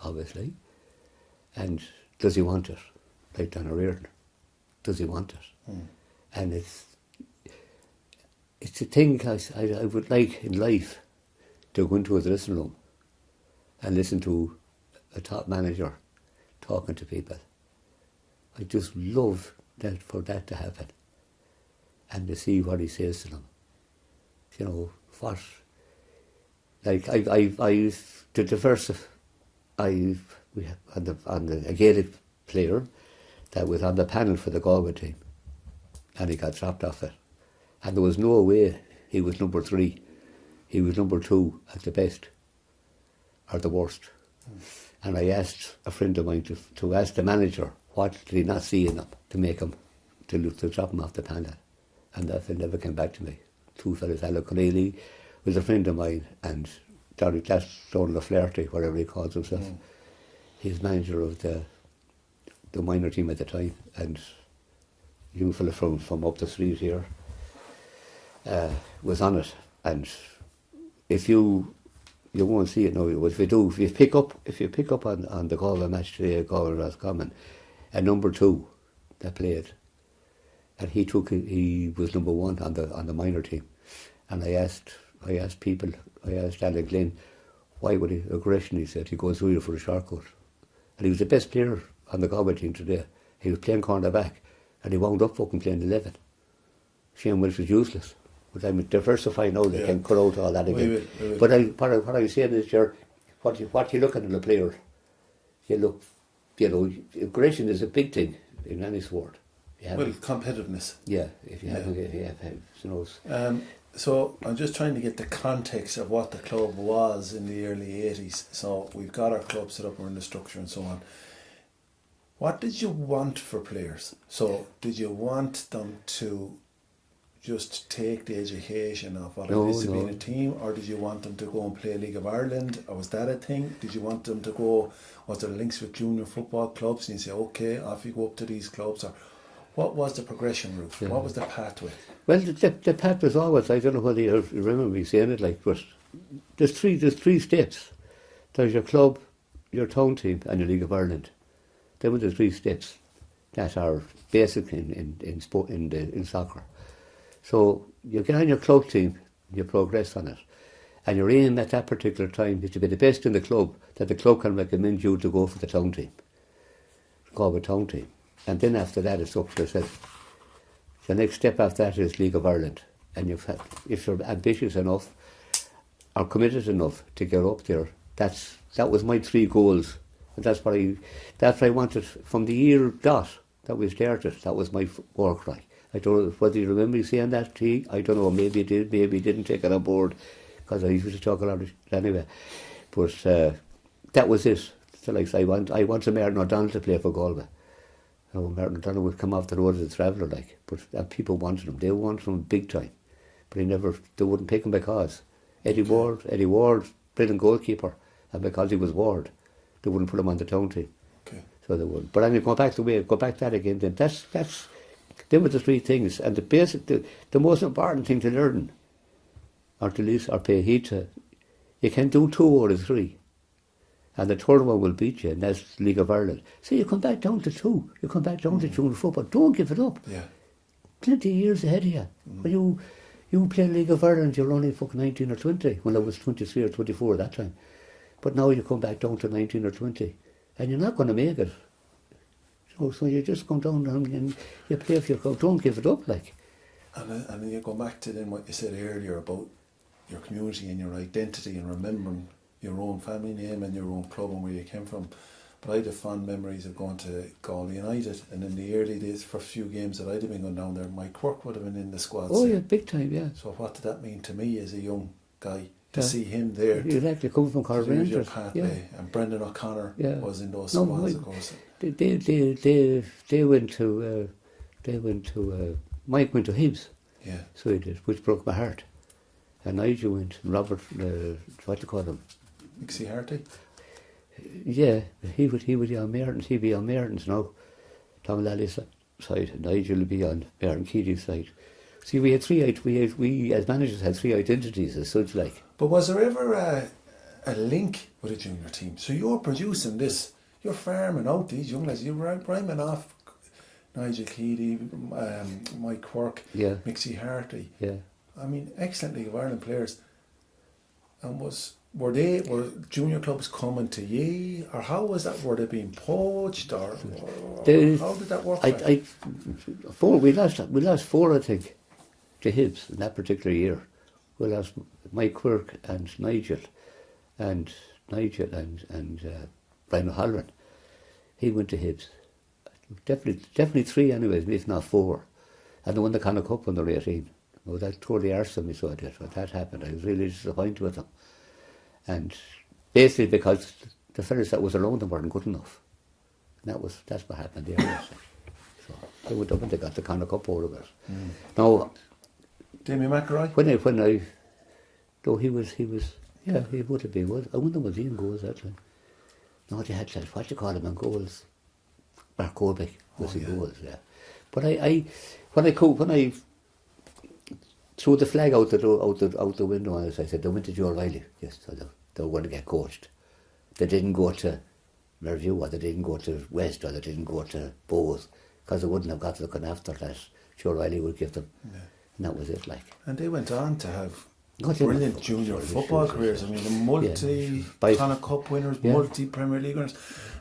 obviously. And does he want it? Like Donna Reardon. Does he want it? And it's a thing I would like in life to go into a dressing room and listen to a top manager talking to people. I just love that, for that to happen, and to see what he says to them. You know, what, like, I've to diversify. We had a Gaelic player that was on the panel for the Galway team, and he got dropped off it, and there was no way he was number 3. He was number 2 at the best, or the worst. And I asked a friend of mine to ask the manager what did he not see in him to make him to drop him off the panel, and that never came back to me. 2 fellas, Alec Conneely was a friend of mine, and Donald Flaherty, whatever he calls himself. He's manager of the minor team at the time, and a young fella from up the street here was on it. And if you won't see it now, if you pick up on the Galway match today, Galway Roscommon, a number 2 that played, and he was number 1 on the minor team. And I asked Alan Glynn, why would he aggression? He said he goes through for a shortcut, and he was the best player on the Galway team today. He was playing cornerback, and he wound up fucking playing 11. Shane Welsh was useless. But I'm diversifying now, they can cut out all that again. We will. But what I'm saying is, what you look at in a player, you know, aggression is a big thing in any sport. competitiveness. Yeah, if you have, you know. So I'm just trying to get the context of what the club was in the early 80s. So we've got our club set up, we're in the structure and so on. What did you want for players? So did you want them to just take the education of what it is to be in a team, or did you want them to go and play League of Ireland, or was that a thing? Did you want them to go, was there links with junior football clubs and you say, okay, off you go up to these clubs, or what was the progression route? Yeah. What was the pathway? Well, the path was always, I don't know whether you remember me saying it, like, but there's three steps. There's your club, your town team, and your League of Ireland. Them are the three steps that are basic in soccer. So you get on your club team, you progress on it, and your aim at that particular time is to be the best in the club, that the club can recommend you to go for the town team, Corbett town team. And then after that it's up to yourself. The next step after that is League of Ireland, and if you're ambitious enough or committed enough to get up there, that was my 3 goals, and that's what I wanted from the year dot that we started. That was my war cry. I don't know whether you remember me saying that to you. I don't know, maybe you did, maybe you didn't take it on board, because I used to talk a lot of it anyway. But that was it. So like, I wanted Martin O'Donnell to play for Galway. You know, Martin O'Donnell would come off the road as a traveller, like, but people wanted him. They wanted him big time, but they wouldn't pick him because Eddie Ward, brilliant goalkeeper, and because he was Ward, they wouldn't put him on the town team. Okay. So they would. But anyway, go back to that again. Then them were the 3 things, and the most important thing to learn, or to listen, or pay heed to, you can do 2 out of 3. And the third one will beat you, and that's League of Ireland. So you come back down to 2. You come back down to junior football. Don't give it up. Yeah. Plenty of years ahead of you. When you play League of Ireland, you're only fucking 19 or 20. When I was 23 or 24 at that time. But now you come back down to 19 or 20, and you're not going to make it. So you just come down and you play for your club. Don't give it up, like. And then you go back to then what you said earlier about your community and your identity and remembering your own family name and your own club and where you came from. But I had fond memories of going to Galway United, and in the early days, for a few games that I'd have been going down there, Mike Quirk would have been in the squad. Oh yeah, big time, yeah. So what did that mean to me as a young guy, to see him there? Exactly, coming from Corrib Rangers. And Brendan O'Connor was in those squads, of course. They went to Mike went to Hibs. Yeah. So he did, which broke my heart. And Nigel went, Robert, what do you call him? Mixie Harty? Yeah, he would be on Merton's, he'd be on Merton's now. Tom Lally's side, and Nigel would be on Merton Keating's side. See, we had we as managers had 3 identities as such, like. But was there ever a link with a junior team? So you're producing this, you're farming out these young lads, you're rhyming off Nigel Keating, Mike Quirk, Mixie Harty. Yeah. I mean, excellent League of Ireland players. And were junior clubs coming to ye, or how was that? Were they being poached, or how did that work? We lost 4, I think, to Hibs in that particular year. We lost Mike Quirk and Nigel and Brian O'Halloran. He went to Hibs. Definitely 3 anyways, if not 4. And they won the Connacht Cup when they were 18. Oh, that totally arsed me, so I did. When that happened, I was really disappointed with them. And basically because the fellas that was around them weren't good enough. And that's what happened there. So they went up and they got the Connacht Cup out of it. Now, Damien McElroy? He would have been. I wonder was he in goals that time. No, they had that, what do you call him in goals? Mark Corbett was in goals, yeah. But when I threw the flag out the window, and I said, they went to Joe Riley. Yes, so they were going to get coached. They didn't go to Merview, or they didn't go to West, or they didn't go to Bowes, because they wouldn't have got looking after that. Joe Riley would give them. Yeah. And that was it, like. And they went on to have brilliant junior football careers. I mean, the multi-Connacht Cup winners, multi-Premier League winners.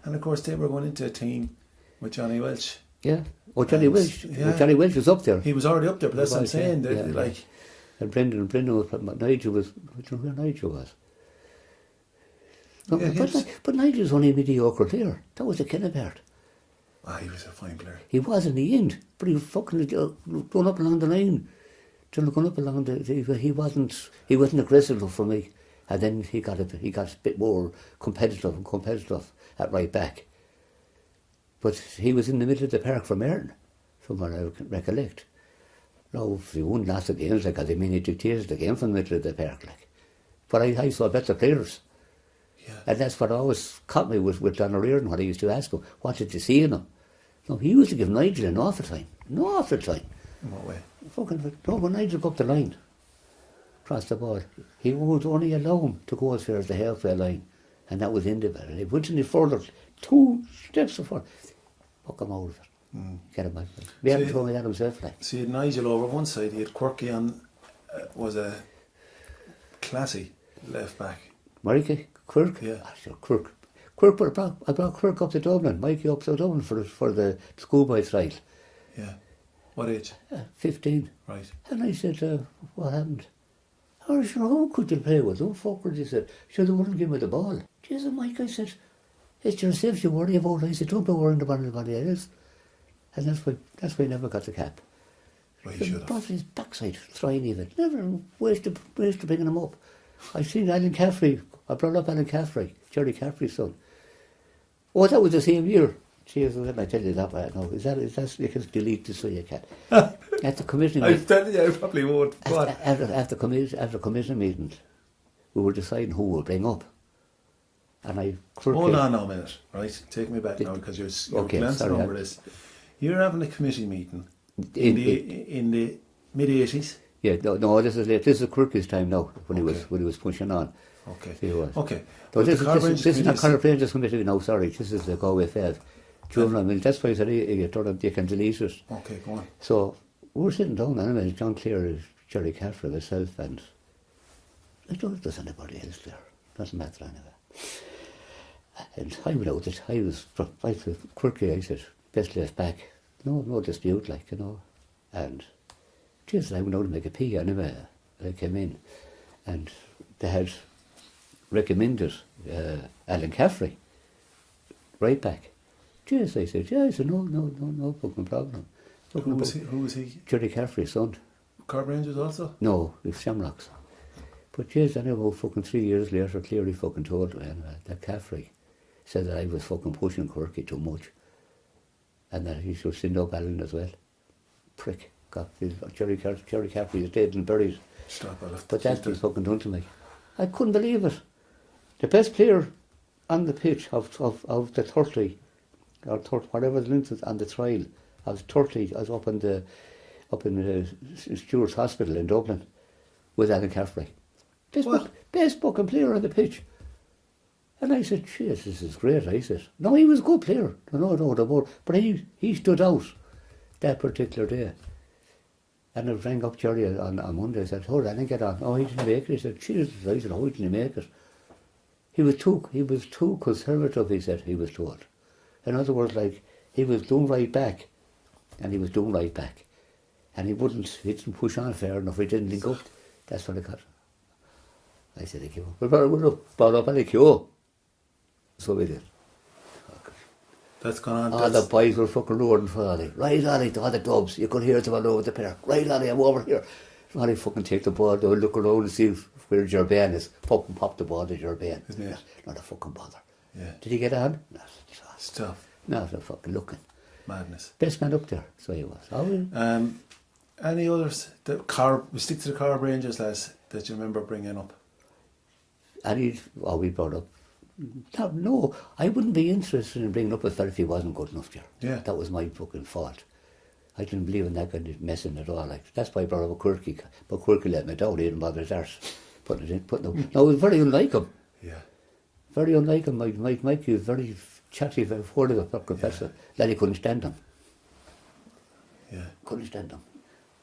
And of course, they were going into a team with Johnny Welch. Yeah. Oh, Johnny Welch. Yeah. Johnny Welch was up there. He was already up there, but that's what I'm saying. And Brendan was, Nigel was, I don't know where Nigel was. No, but Nigel was only a mediocre player. That was a Kennebert. He was a fine player. He was in the end, but he was fucking going up along the line. Going up along he wasn't aggressive enough for me. And then he got a bit more competitive at right back. But he was in the middle of the park for Merton, from what I can recollect. No, he wouldn't last the games, like, he dictated the game from the middle of the park, like. But I saw better players. Yeah. And that's what always caught me with Don O'Riordan, what I used to ask him, what did you see in him? No, he used to give Nigel an awful time. In what way? When Nigel go up the line, across the ball, he would only allow him to go as far as the halfway line, and that was in the ball. He went any further, 2 steps before, fuck him out of it. Get him back. He hadn't told me that himself, like. So you had Nigel over one side, he had Quirky on, was a classy left back. Mikey, Quirk? Yeah. Sure, Quirk. I brought Quirk up to Dublin, Mikey up to Dublin for the schoolboy trial. Yeah. What age? 15. Right. And I said, what happened? Oh, sure, who could you play with? Who fuckers? He said, sure, they wouldn't give me the ball. Jesus, Mike, I said, it's yourself you worry about. I said, don't be worrying about anybody else. And that's why he never got the cap. Well, he should have. Brought his backside, trying even. Never wasted bringing him up. I seen Alan Caffrey. I brought up Alan Caffrey, Jerry Caffrey's son. Oh, that was the same year. Jesus, let me tell you that right now. Is that you can delete this so you can. At the commission I'm telling you, I probably won't. After commission meetings, we were deciding who we'll bring up. And I... Hold on now a minute, right? Take me back now, because you're glancing over this. You're having a committee meeting in the mid-80s? Yeah, no, this is late. This is Quirky's time now, when he was pushing on. Okay. He was. Okay. So this is not Corrib Rangers committee, no, sorry. This is the Galway Fed. Do you know what I mean? That's why I said you can delete it. Okay, go on. So we're sitting down anyway, John Clear, Jerry Caffrey, myself, and I don't know if there's anybody else there. Doesn't matter anyway. And I went out it. I was Quirky, I said, best left back. No dispute, like, you know. And just I went out to make a pee anyway. I came in and they had recommended Alan Caffrey, right back. Yes, I said, no fucking problem. Who was he? Jerry Caffrey's son. Corrib Rangers also? No, it was Shamrocks. But yes, anyway, fucking 3 years later, clearly fucking told me that Caffrey said that I was fucking pushing Quirky too much. And that he should send up Alan as well. Prick. Jerry Caffrey is dead and buried. But that's been fucking done to me. I couldn't believe it. The best player on the pitch of the 30, or 30, whatever the length was on the trial, I was 30, I was up in the Stewart's Hospital in Dublin with Alan Caffrey. Best fucking player on the pitch. And I said, jeez, this is great, I said. No, he was a good player, no doubt about it. But he stood out that particular day. And I rang up Jerry on Monday. I said, "Oh, I didn't get on." "Oh, he didn't make it." He said, "Jesus," I said, "Oh, he didn't make it." He was too conservative, he said, he was told. In other words, like, he was doing right back, and he was doing right back. And he didn't push on fair enough, he didn't link up. That's what I got. I said, "I give up." We brought up Alec Keogh. So we did. That's gone on. All the boys were fucking roaring for Ollie. "Right, Ollie," all the dubs. You could hear them all over the park. "Right, Ollie, I'm over here." Ollie fucking take the ball, they'll look around and see where Ger Bane is. Fucking pop the ball to Ger Bane. Isn't it? Not a fucking bother. Yeah. Did he get on? No. Stuff. Not a fucking looking. Madness. Best man up there, so he was. Any others? We stick to the Corrib Rangers, lads, that you remember bringing up? We brought up. No, I wouldn't be interested in bringing up a fella if he wasn't good enough there. Yeah. That was my fucking fault. I didn't believe in that kind of messing at all. Like, that's why I brought up a Quirky. But Quirky let me down. He didn't bother his arse putting it in. No, it was very unlike him. Yeah. Very unlike him. Mikey was very chatty, very forward of a fucking person. That he couldn't stand him. Yeah. Couldn't stand him.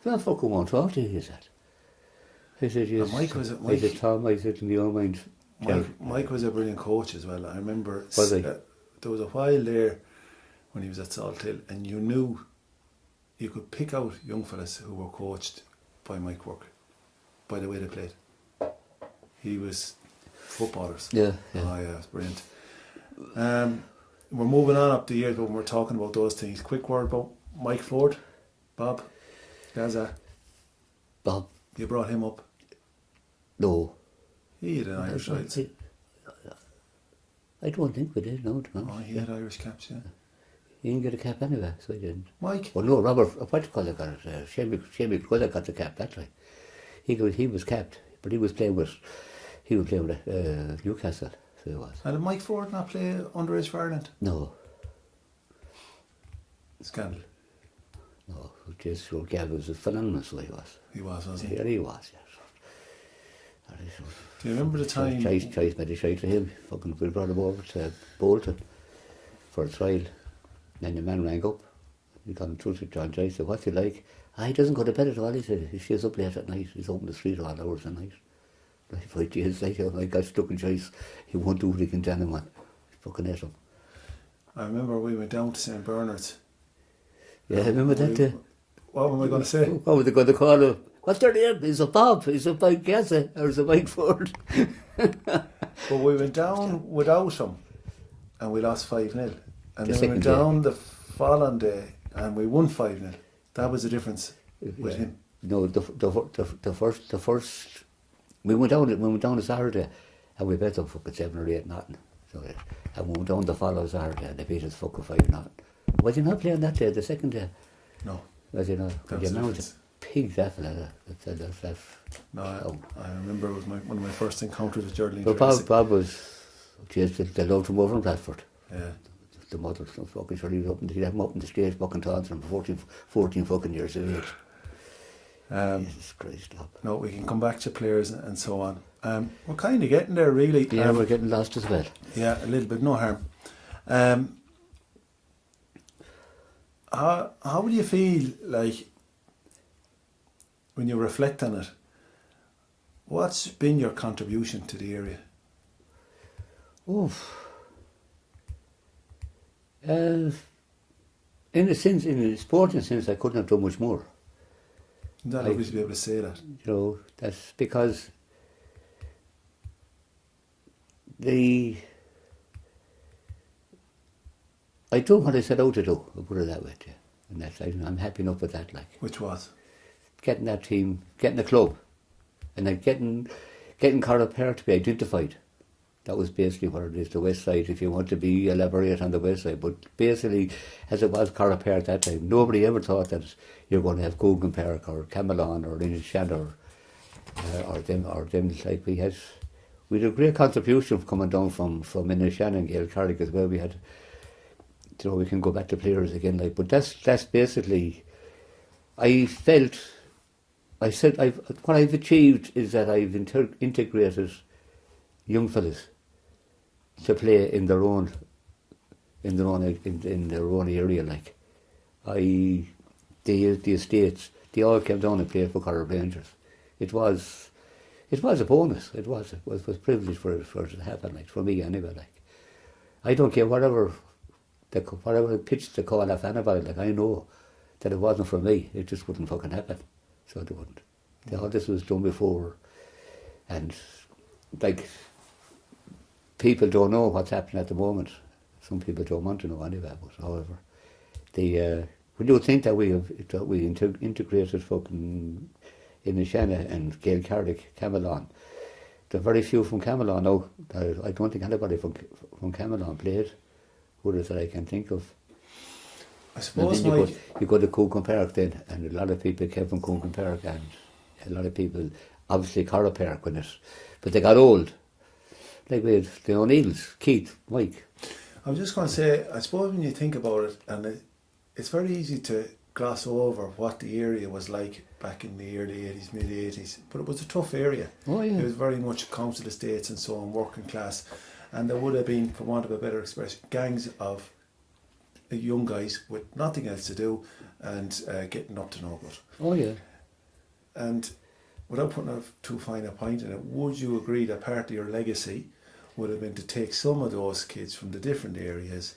"That fucking won't talk to you," he said. I said, "Yes." Mike was it? I said, "Tom," I said, "in your mind." Mike was a brilliant coach as well. I remember there was a while there when he was at Salt Hill, and you knew you could pick out young fellas who were coached by Mike Work by the way they played. He was footballers. Yeah. Oh yeah, it was brilliant. we're moving on up the years, but when we're talking about those things, quick word about Mike Ford, Bob, Gaza. Bob, You brought him up. no. He had an Irish side. I don't think we did, no. Oh, he had Irish caps, yeah. He didn't get a cap anyway, so he didn't. Mike? Well, no, Robert, what do you call it, got it? Shamie Quilla got the cap, that's right. He was capped, but he was playing with Newcastle, so he was. And did Mike Ford not play underage for Ireland? No. Scandal. No, just Gav was a phenomenal, so he was. He was, wasn't he? Yeah, he was, yes. Do you remember the time? Choice made a shite to him. Fucking, we brought him over to Bolton for a trial. Then the man rang up. He got in touch with John Joyce. Said, "What's he like?" He doesn't go to bed at all. He said, he stays up late at night. He's open the street all hours at night. Like, 5 years later, I got stuck in Joyce. He won't do what he can tell him, man. Fucking at him. I remember we went down to St. Bernard's. Yeah, I remember that day. What am I going to say? What were they going to call him? What's their name? Is it Bob? Is it Mike Gaza? Or is it Mike Ford? But we went down without him and we lost 5-0. And then we went down the following day and we won 5-0. That was the difference with him. No, the first we went down a Saturday and we bet them fucking 7 or 8-0. So and we went down the following Saturday and they beat us fucking 5-0. Was he not playing that day, the second day? No. Was he not? That was the difference. Pig that fella. That's no, I remember it was one of my first encounters with Geraldine. But Bob was, they loved him over in Bradford. Yeah. The mother, so fucking sure he was up, he'd have him up in the stage fucking taunting him 14 fucking years of age. Jesus Christ, love. No, we can come back to players and so on. We're kind of getting there, really. Yeah, we're getting lost as well. Yeah, a little bit, no harm. How do you feel like when you reflect on it? What's been your contribution to the area? Oof. In a sporting sense, I couldn't have done much more. You're not always be able to say that. You know, that's because I do what I set out to do, I'll put it that way to you. And that's, I'm happy enough with that, like. Which was? Getting that team, getting the club, and then getting Corrib to be identified. That was basically what it is, the west side, if you want to be elaborate on the west side. But basically, as it was Corrib at that time, nobody ever thought that you're going to have Coogan Park or Camelon or Innishannon or them like we had a great contribution coming down from Innishannon and Gael Carrick as well. We had, you know, we can go back to players again, like, but that's basically, what I've achieved is that I've integrated young fellas to play in their own area, like. The estates, they all came down and played for Corrib Rangers. It was a bonus. It was a privilege for it to happen, like, for me anyway, like. I don't care whatever pitch they call off anybody, like, I know that it wasn't for me, it just wouldn't fucking happen. So it wouldn't. All this was done before, and like, people don't know what's happening at the moment. Some people don't want to know anyway, but however, when you think that we integrated fucking Innishannon and Gael Carrick, Camelon, there are very few from Camelon now. I don't think anybody from Camelon played, others that I can think of. I suppose you go to Coogan Park then, and a lot of people came from Coogan Park, and a lot of people, obviously Corrib Park, but they got old. Like we had the O'Neills, Keith, Mike. I was just going to say, I suppose when you think about it, and it's very easy to gloss over what the area was like back in the early 80s, mid 80s, but it was a tough area. Oh yeah. It was very much council estates and so on, working class, and there would have been, for want of a better expression, gangs of young guys with nothing else to do and getting up to no good. Oh yeah. And without putting a too fine a point in it, would you agree that part of your legacy would have been to take some of those kids from the different areas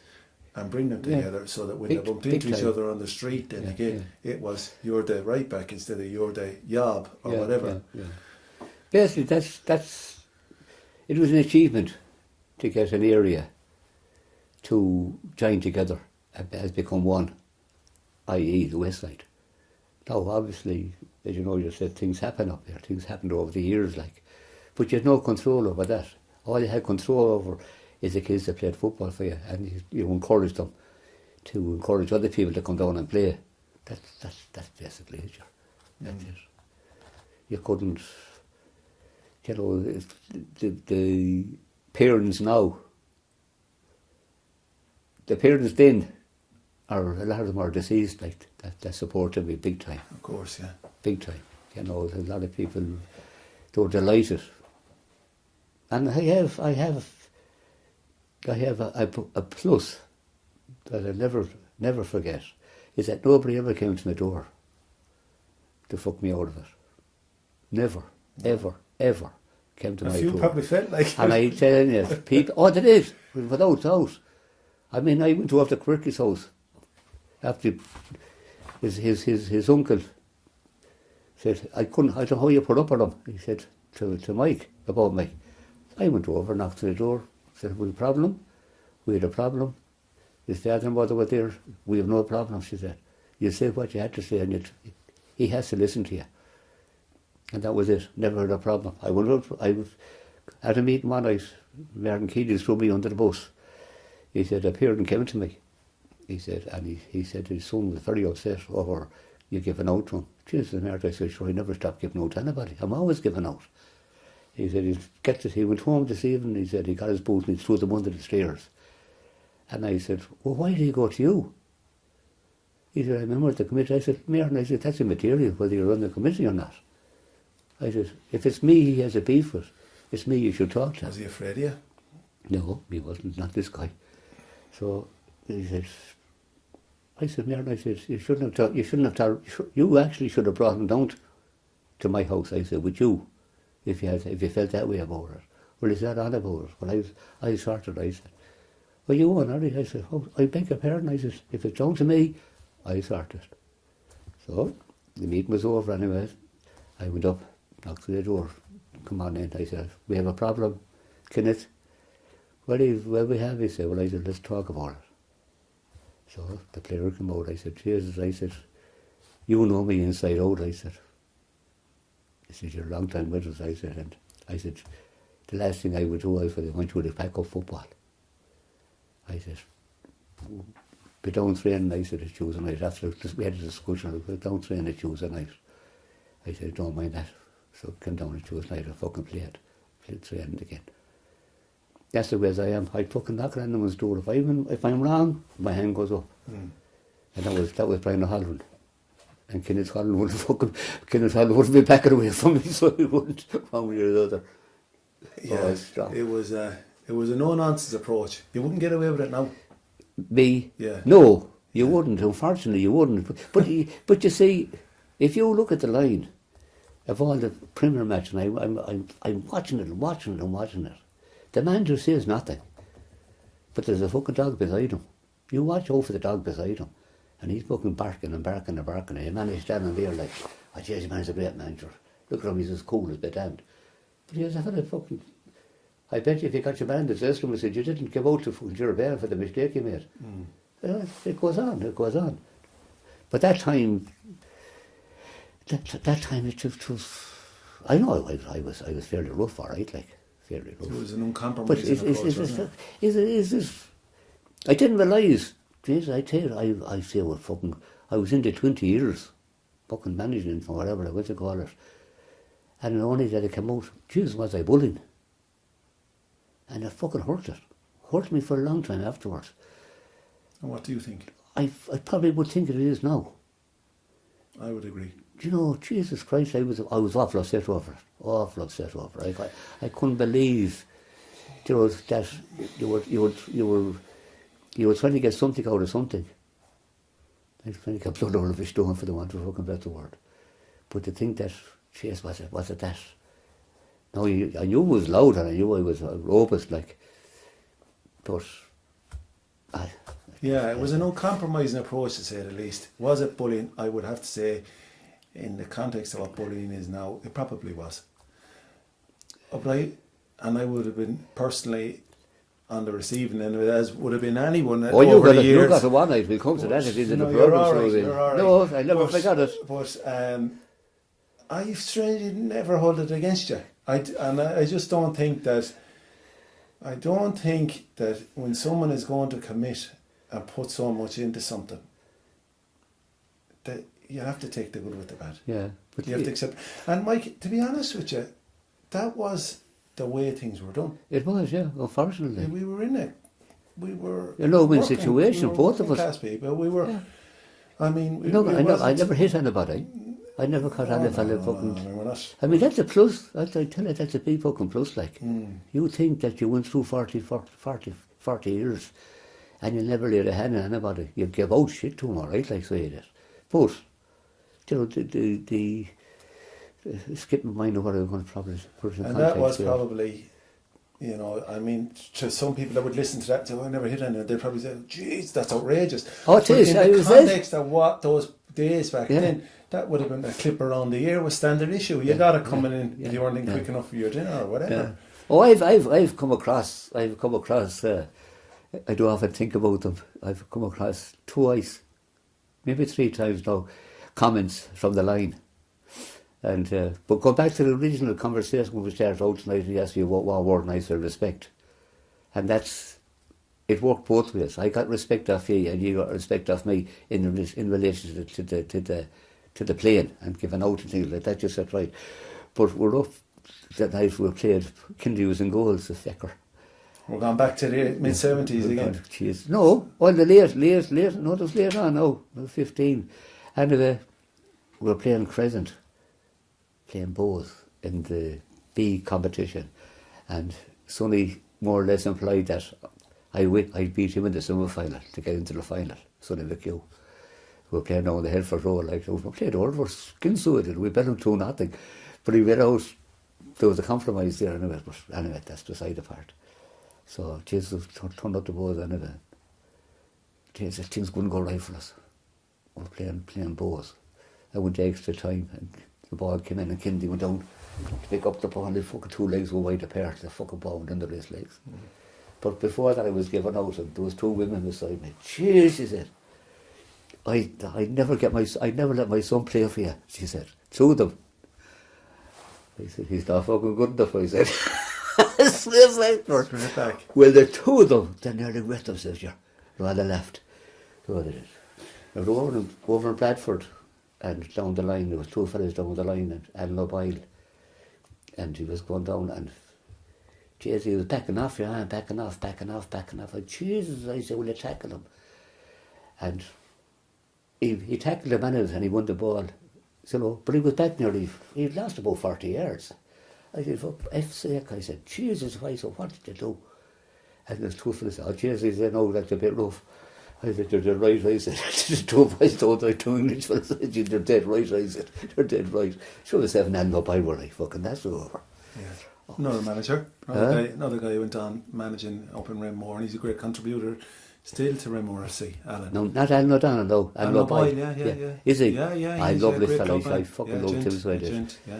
and bring them together, so that when they bumped into each other on the street, then again, it was you're the right back instead of you're the yob or whatever. Yeah. Basically, that's it was an achievement to get an area to join together has become one, i.e. the West Side. Now, obviously, as you know, you said things happen up there. Things happened over the years, like, but you had no control over that. All you had control over is the kids that played football for you, and you encouraged them to encourage other people to come down and play. That's basically it. That's it. You couldn't, you know, the parents now. The parents then, or a lot of them are deceased, like that supported me big time. Of course, yeah. Big time. You know, a lot of people, they were delighted. And I have a plus that I'll never forget, is that nobody ever came to my door to fuck me out of it. Never, ever came to my door. A few probably felt like and I tell you, people, oh, they did, without doubt. I mean, I went to after Quirky's house after his uncle said, I don't know how you put up with him. He said to Mike about me. I went over, knocked on the door, said, we had a problem. We had a problem. His father and mother were there. We have no problem, she said. You say what you had to say, and he has to listen to you. And that was it. Never had a problem. I was at a meeting one night, Martin Keeley threw me under the bus. He said, a parent came to me. He said, and he said his son was very upset over you giving out to him. Jesus, Martin, I said, sure, I never stopped giving out to anybody. I'm always giving out. He said, he went home this evening, he said, he got his boots and he threw them under the stairs. And I said, well, why did he go to you? He said, I remember the committee. I said, Martin, I said, that's immaterial whether you're on the committee or not. I said, if it's me he has a beef with, it's me you should talk to. Was he afraid of you? No, he wasn't, not this guy. So he said, I said, Martin, I said, you actually should have brought him down to my house, I said, with you, if you felt that way about it. Well, he said on about it. Well, I sorted, I said, well, you won, are you? I said, oh, I beg your pardon. I said, if it's down to me, I sorted. So the meeting was over anyway. I went up, knocked on the door, come on in. I said, we have a problem, Kenneth. Well, we have, he said. Well, I said, let's talk about it. So the player came out. I said, Jesus, I said, you know me inside out, I said. He said, you're a long time with us, I said. And I said, the last thing I would do, I want you to pack up football. I said, be down training, I said, Tuesday night. After we had a discussion, we down training Tuesday night. I said, don't mind that. So I came down on Tuesday night and fucking played training again. That's the way as I am. I fucking knock on anyone's door. If I'm wrong, my hand goes up. And that was Brian O'Halloran. And Kenneth Holland wouldn't be backing away from me, so he wouldn't one way or the other. Yeah, it was a no-nonsense approach. You wouldn't get away with it now. Me? Yeah. No, you wouldn't. Unfortunately, you wouldn't. But you see, if you look at the line of all the Premier matches, and I'm watching it. The manager says nothing, but there's a fucking dog beside him. You watch out for the dog beside him, and he's fucking barking. And the man is standing there like, oh, jeez, man's a great manager. Look at him, he's as cool as be damned. But he has a fella fucking. I bet you if you got your man that says to him and said, you didn't give out to fucking Ger Bane for the mistake you made. It goes on. But that time, it was. I know I was fairly rough, all right, like. Fairly rough. It was an uncompromising approach, wasn't it? I didn't realise, jeez, I tell you, I say what fucking, I was into 20 years, fucking managing or whatever I want to call it. And the only that I came out, jeez, was I bullying. And it fucking hurt it. Hurt me for a long time afterwards. And what do you think? I probably would think it is now. I would agree. Do you know, Jesus Christ, I was awful upset over it. I couldn't believe, you know, that you were trying to get something out of something. I was trying to get blood out of a stone, for the want of a fucking better word. But to think that, jeez, was it that? Now, I knew it was loud and I knew I was robust, like, but yeah, it was an uncompromising approach, to say the least. Was it bullying? I would have to say, in the context of what bullying is now, it probably was. But I would have been, personally, on the receiving end of it, as would have been anyone Oh, you over got the it. years. You got it one night. We'll come to that at the end of the you're programme. all right, So you're all right. no, I never forgot it. But I strangely never hold it against you. I just don't think that. I don't think that when someone is going to commit and put so much into something, that you have to take the good with the bad. Yeah. But You have to accept. And Mike, to be honest with you, that was the way things were done. it was, yeah, unfortunately. We were in it. We were. A no-win working- situation, we were both of working us. class people. We were. Yeah. I mean, I never hit anybody. I never caught any fella fucking... No, we're not. I mean, that's a plus. I tell you, that's a big fucking plus, like. Mm. You think that you went through 40 years and you never laid a hand on anybody. You give out shit to them, all right, like say that. But, you know, the skip my mind of what I was going to probably put in And context that was there. probably, you know, I mean, to some people that would listen to that and say, oh, I never hit anyone, they'd probably say, geez, that's outrageous. Oh, it But is. in I the was context of what those days back Yeah. then, that would have been a clip around the ear was standard issue. You got it coming in yeah, if you weren't in yeah. quick enough for your dinner or whatever. Yeah. Oh, I've come across. I do often think about them. I've come across twice, maybe 3 times now, comments from the line. And but go back to the original conversation when we started out tonight. He asked you what word and I said respect, and it worked both ways. I got respect off you, and you got respect off me in relation to the playing and giving out and things like that. You said right, but we're up that night we played Kindy was in goals, the fecker. We're going back to the mid-70s again. Jeez. No, well the late, no, it was late on, no, it was 15. Anyway, we were playing Crescent, playing both in the B competition, and Sonny more or less implied that I beat him in the semi-final to get into the final, Sonny McHugh. We were playing down the Helford Road, like, we played over, skin suited, we bet him 2-0, but he went out, there was a compromise there anyway, but anyway, that's beside the part. So, Jesus turned out the bows anyway. Jesus, things couldn't go right for us. We were playing bows. I went to extra time, and the ball came in, and Kindy went down to pick up the ball, and the fucking 2 legs were wide apart, the fucking ball went under his legs. Mm. But before that, I was given out, and there was 2 women beside me. Jeez, she said, I never let my son play for you, she said. 2 of them. I said, he's not fucking good enough, I said. Straight back. Well, the 2 of them, they nearly wet themselves here. On the left. So they did. Now, they were over in Bradford, and down the line, there was 2 fellas down the line, and Alan O'Boyle, and he was going down, and Jesus, he was backing off, yeah, backing off. And Jesus, I said, will you tackle him? And he tackled him anyways, and he won the ball. So, no, but he was back nearly, he lost about 40 yards. I said, for F's sake, I said, Jesus, why, so what did you do? And there's 2 fellas said, oh, Jesus, he said, no, that's a bit rough. I said, they're dead right, I said. The 2 boys told me 2 English fellas, I said, they're dead right, I said. They're dead right. Sure as 7 and up, I were like, fucking, that's over. Yeah. Another manager, another guy who went on managing up in Renmore, and he's a great contributor still to Renmore FC, Alan. No, not Alan O'Donnell, no. Alan O'Boyle, yeah. Is he? Yeah. I love this fella, fellow. I fucking love him as well. Yeah.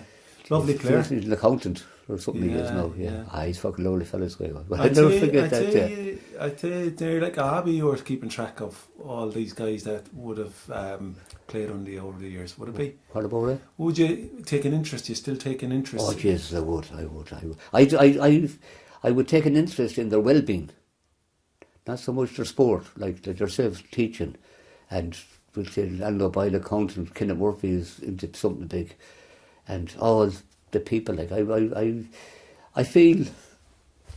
Lovely player. He's an accountant or something he is now, yeah. He's fucking lovely fella, this guy. But I I'll never forget that. I tell you, they're like a hobby yours, keeping track of all these guys that would have played on the over the years. Would it be? What about it? Would you take an interest? You still take an interest? Oh, Jesus, I would. I would take an interest in their well-being. Not so much their sport, like yourselves teaching, and we'll say Alan O'Boyle accountant, Kenneth Murphy is into something big, and all the people. Like I feel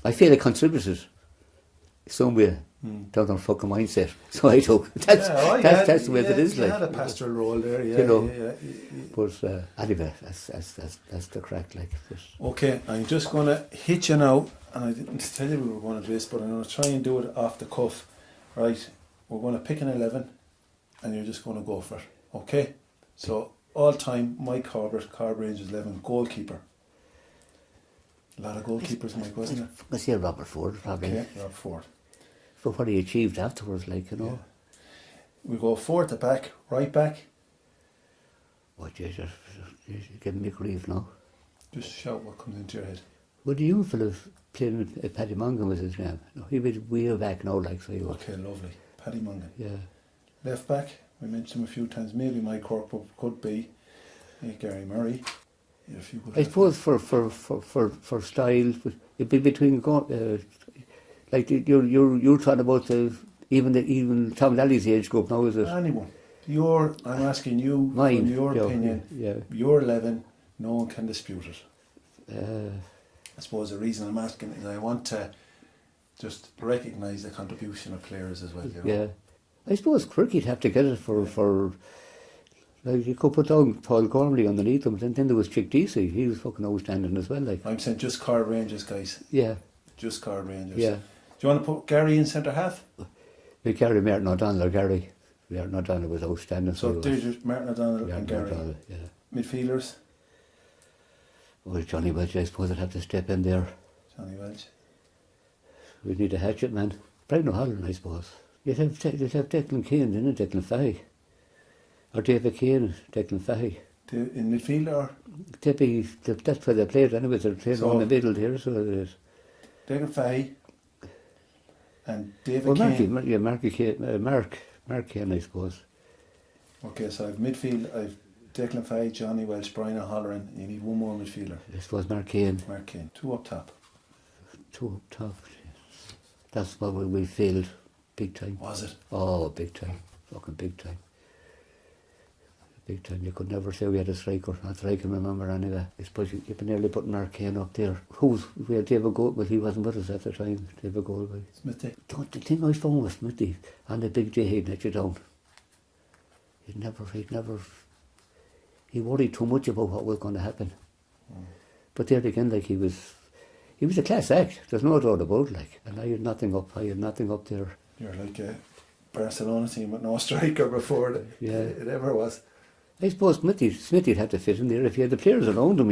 I contributed some way down their fucking mindset. So I do. That's the way it is. You like had a pastoral role there, yeah. You know. Yeah. But anyway, that's the crack. Like. But. Okay, I'm just going to hit you now, and I didn't tell you we were going to do this, but I'm going to try and do it off the cuff. Right, we're going to pick an 11, and you're just going to go for it. Okay, so all time, Mike Corbett, Corrib Rangers 11, goalkeeper. A lot of goalkeepers, Mike, wasn't it? I say Robert Ford, probably. Okay, Robert Ford. For what he achieved afterwards, like, you know. Yeah. We go 4 at the back, right back. What, you're giving me grief now. Just shout what comes into your head. Well, the young fellow playing Paddy Mongan was his name. No, he was way back now, like, so he was. Okay, lovely. Paddy Mongan. Yeah. Left back, we mentioned him a few times. Maybe my Cork could be Gary Murray. Yeah, a few good I suppose for style, it'd be between like you're talking about even Tom Lally age group now, is it? anyone. I'm asking you Mine, from your opinion. Yeah. Your 11, no one can dispute it. Uh, I suppose the reason I'm asking is I want to just recognise the contribution of players as well. You know? Yeah. I suppose Quirky'd have to get it for like you could put down Paul Gormley underneath him, and then there was Chick Deasy. He was fucking outstanding as well. Like, I'm saying just Corrib Rangers, guys. yeah, Just Corrib Rangers. yeah. Do you want to put Gary in centre half? We carry Martin O'Donnell or Gary. Martin O'Donnell was outstanding. So he was. there's just Martin O'Donnell and Martin Gary. O'Donnell, yeah. Midfielders, Well, Johnny Welch, I suppose, would have to step in there. Johnny Welch. We need a hatchet man. Brian O'Halloran, I suppose. You'd have Declan Keane, didn't it? Declan Fahey. Or David Keane, Declan Fahey. In midfield or That's where they played anyway. They're playing So- on the middle here, so it is. Declan Fahey and David Well, Keane. Mark Keane, I suppose. Okay, so I've midfield, I've Declan Fahey, Johnny Welch, Brian O'Halloran. You need one more midfielder. I suppose Mark Keane. Mark Keane. 2 up top. Two up top. That's what we failed big time. Was it? Oh, big time. Fucking big time. Big time. You could never say we had a striker. Not that I can remember anyway. I suppose you can nearly put Mark Kane up there. We had David Gold, but he wasn't with us at the time. David Goldway. Smithy. The thing I found with Smithy, on the big day he'd let you down. He worried too much about what was going to happen. But there again, like he was a class act. There's no doubt about it, like. And I had nothing up there. You're like a Barcelona team with no striker before it ever was. I suppose Smithy'd have to fit in there. If he had the players around him,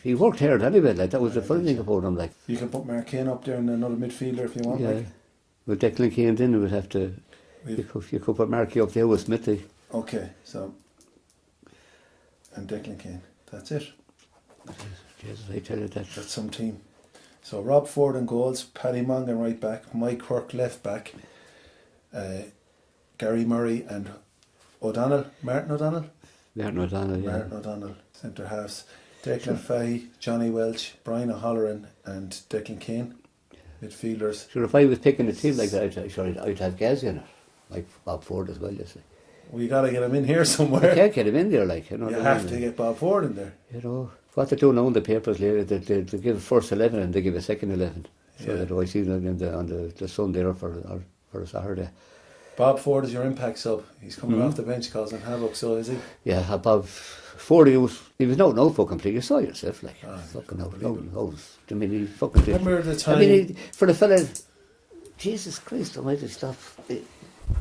he worked hard anyway. Like that was the funny thing about him. Like You can put Mark Kane up there and another midfielder if you want. yeah, Like. with Declan Keane, then it would have to. You could put Marky up there with Smithy. Okay, so and Declan Kane. That's it. Jesus, I tell you that. That's some team. So Rob Ford in goals, Paddy Mongan right back, Mike Quirk left back, Gary Murray and Martin O'Donnell, Yeah. Martin O'Donnell centre halves, Declan Fahey, Johnny Welch, Brian O'Halloran and Declan Kane midfielders. Sure, if I was picking a team like that, I'd have Gaz in it, like Bob Ford as well. You see, We got to get him in here you somewhere. can't get him in there, like you know. You what I have mean? to get Bob Ford in there. You know what they do now in the papers later. They give a first 11 and they give a second 11. So Yeah. that I see them on the Sunday or for a Saturday. Bob Ford is your impact sub. He's coming off the bench causing havoc, so is he? Yeah, above 40, he was no fucking play. You saw yourself, like fucking out. I mean, he fucking did. Remember the time? I mean, for the fella, Jesus Christ, I might have stopped.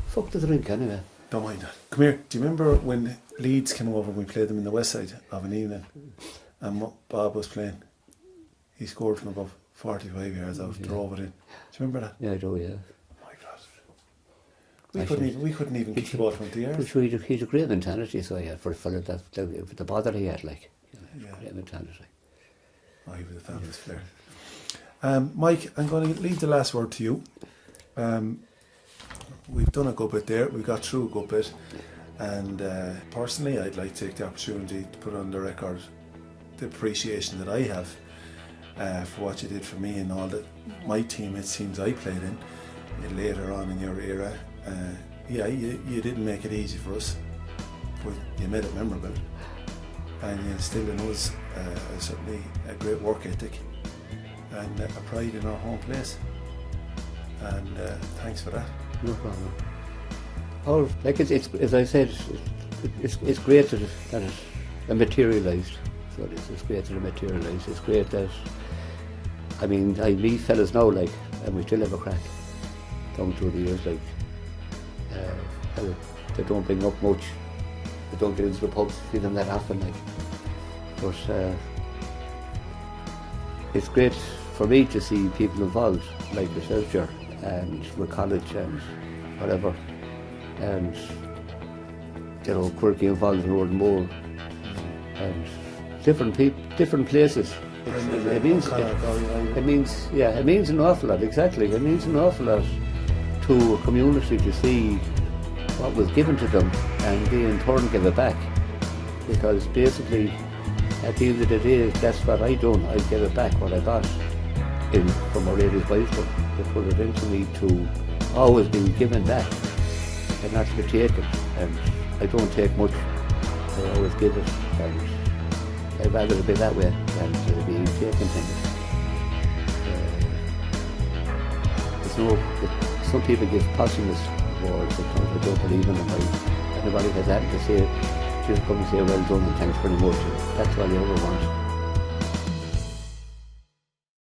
Fuck the drink anyway. Don't mind that. Come here. Do you remember when Leeds came over and we played them in the west side of an evening and Bob was playing? He scored from above 45 yards out, drove it in. Do you remember that? Yeah, I do, yeah. Oh my God. We couldn't even kick the ball 20 yards. But he's a great mentality, so yeah, for a fella with the bother he had, like, Yeah. great mentality. Oh, he was a fabulous player. Mike, I'm going to leave the last word to you. We've done a good bit there. We got through a good bit. And personally, I'd like to take the opportunity to put on the record the appreciation that I have for what you did for me and all that my teammates teams I played in later on in your era. You didn't make it easy for us, but you made it memorable. And you instilled in us certainly a great work ethic and a pride in our home place. And thanks for that. No problem. Oh, like it's as I said, it's great that it materialised. So it's great that it materialised. It's great that, I mean, I meet fellas now, like, and we still have a crack down through the years, like, they don't bring up much. They don't get into the pubs, see them that often, like. But it's great for me to see people involved, like yourself, Ger, and with college and whatever, and you know, Quirky involved in Road and Moor, and different people, different places, It means it means an awful lot. Exactly, it means an awful lot to a community to see what was given to them and they in turn give it back. Because basically, at the end of the day, that's what I done. I gave it back what I got from our ladies' bicycle. They put it into me to always be given back and not to be taken. And I don't take much. I always give it, and I'd rather it be that way than to be taking things. Some people give posthumous awards because they don't believe in them. Anybody has that to say, just come and say well done and thanks very much. That's all you ever want.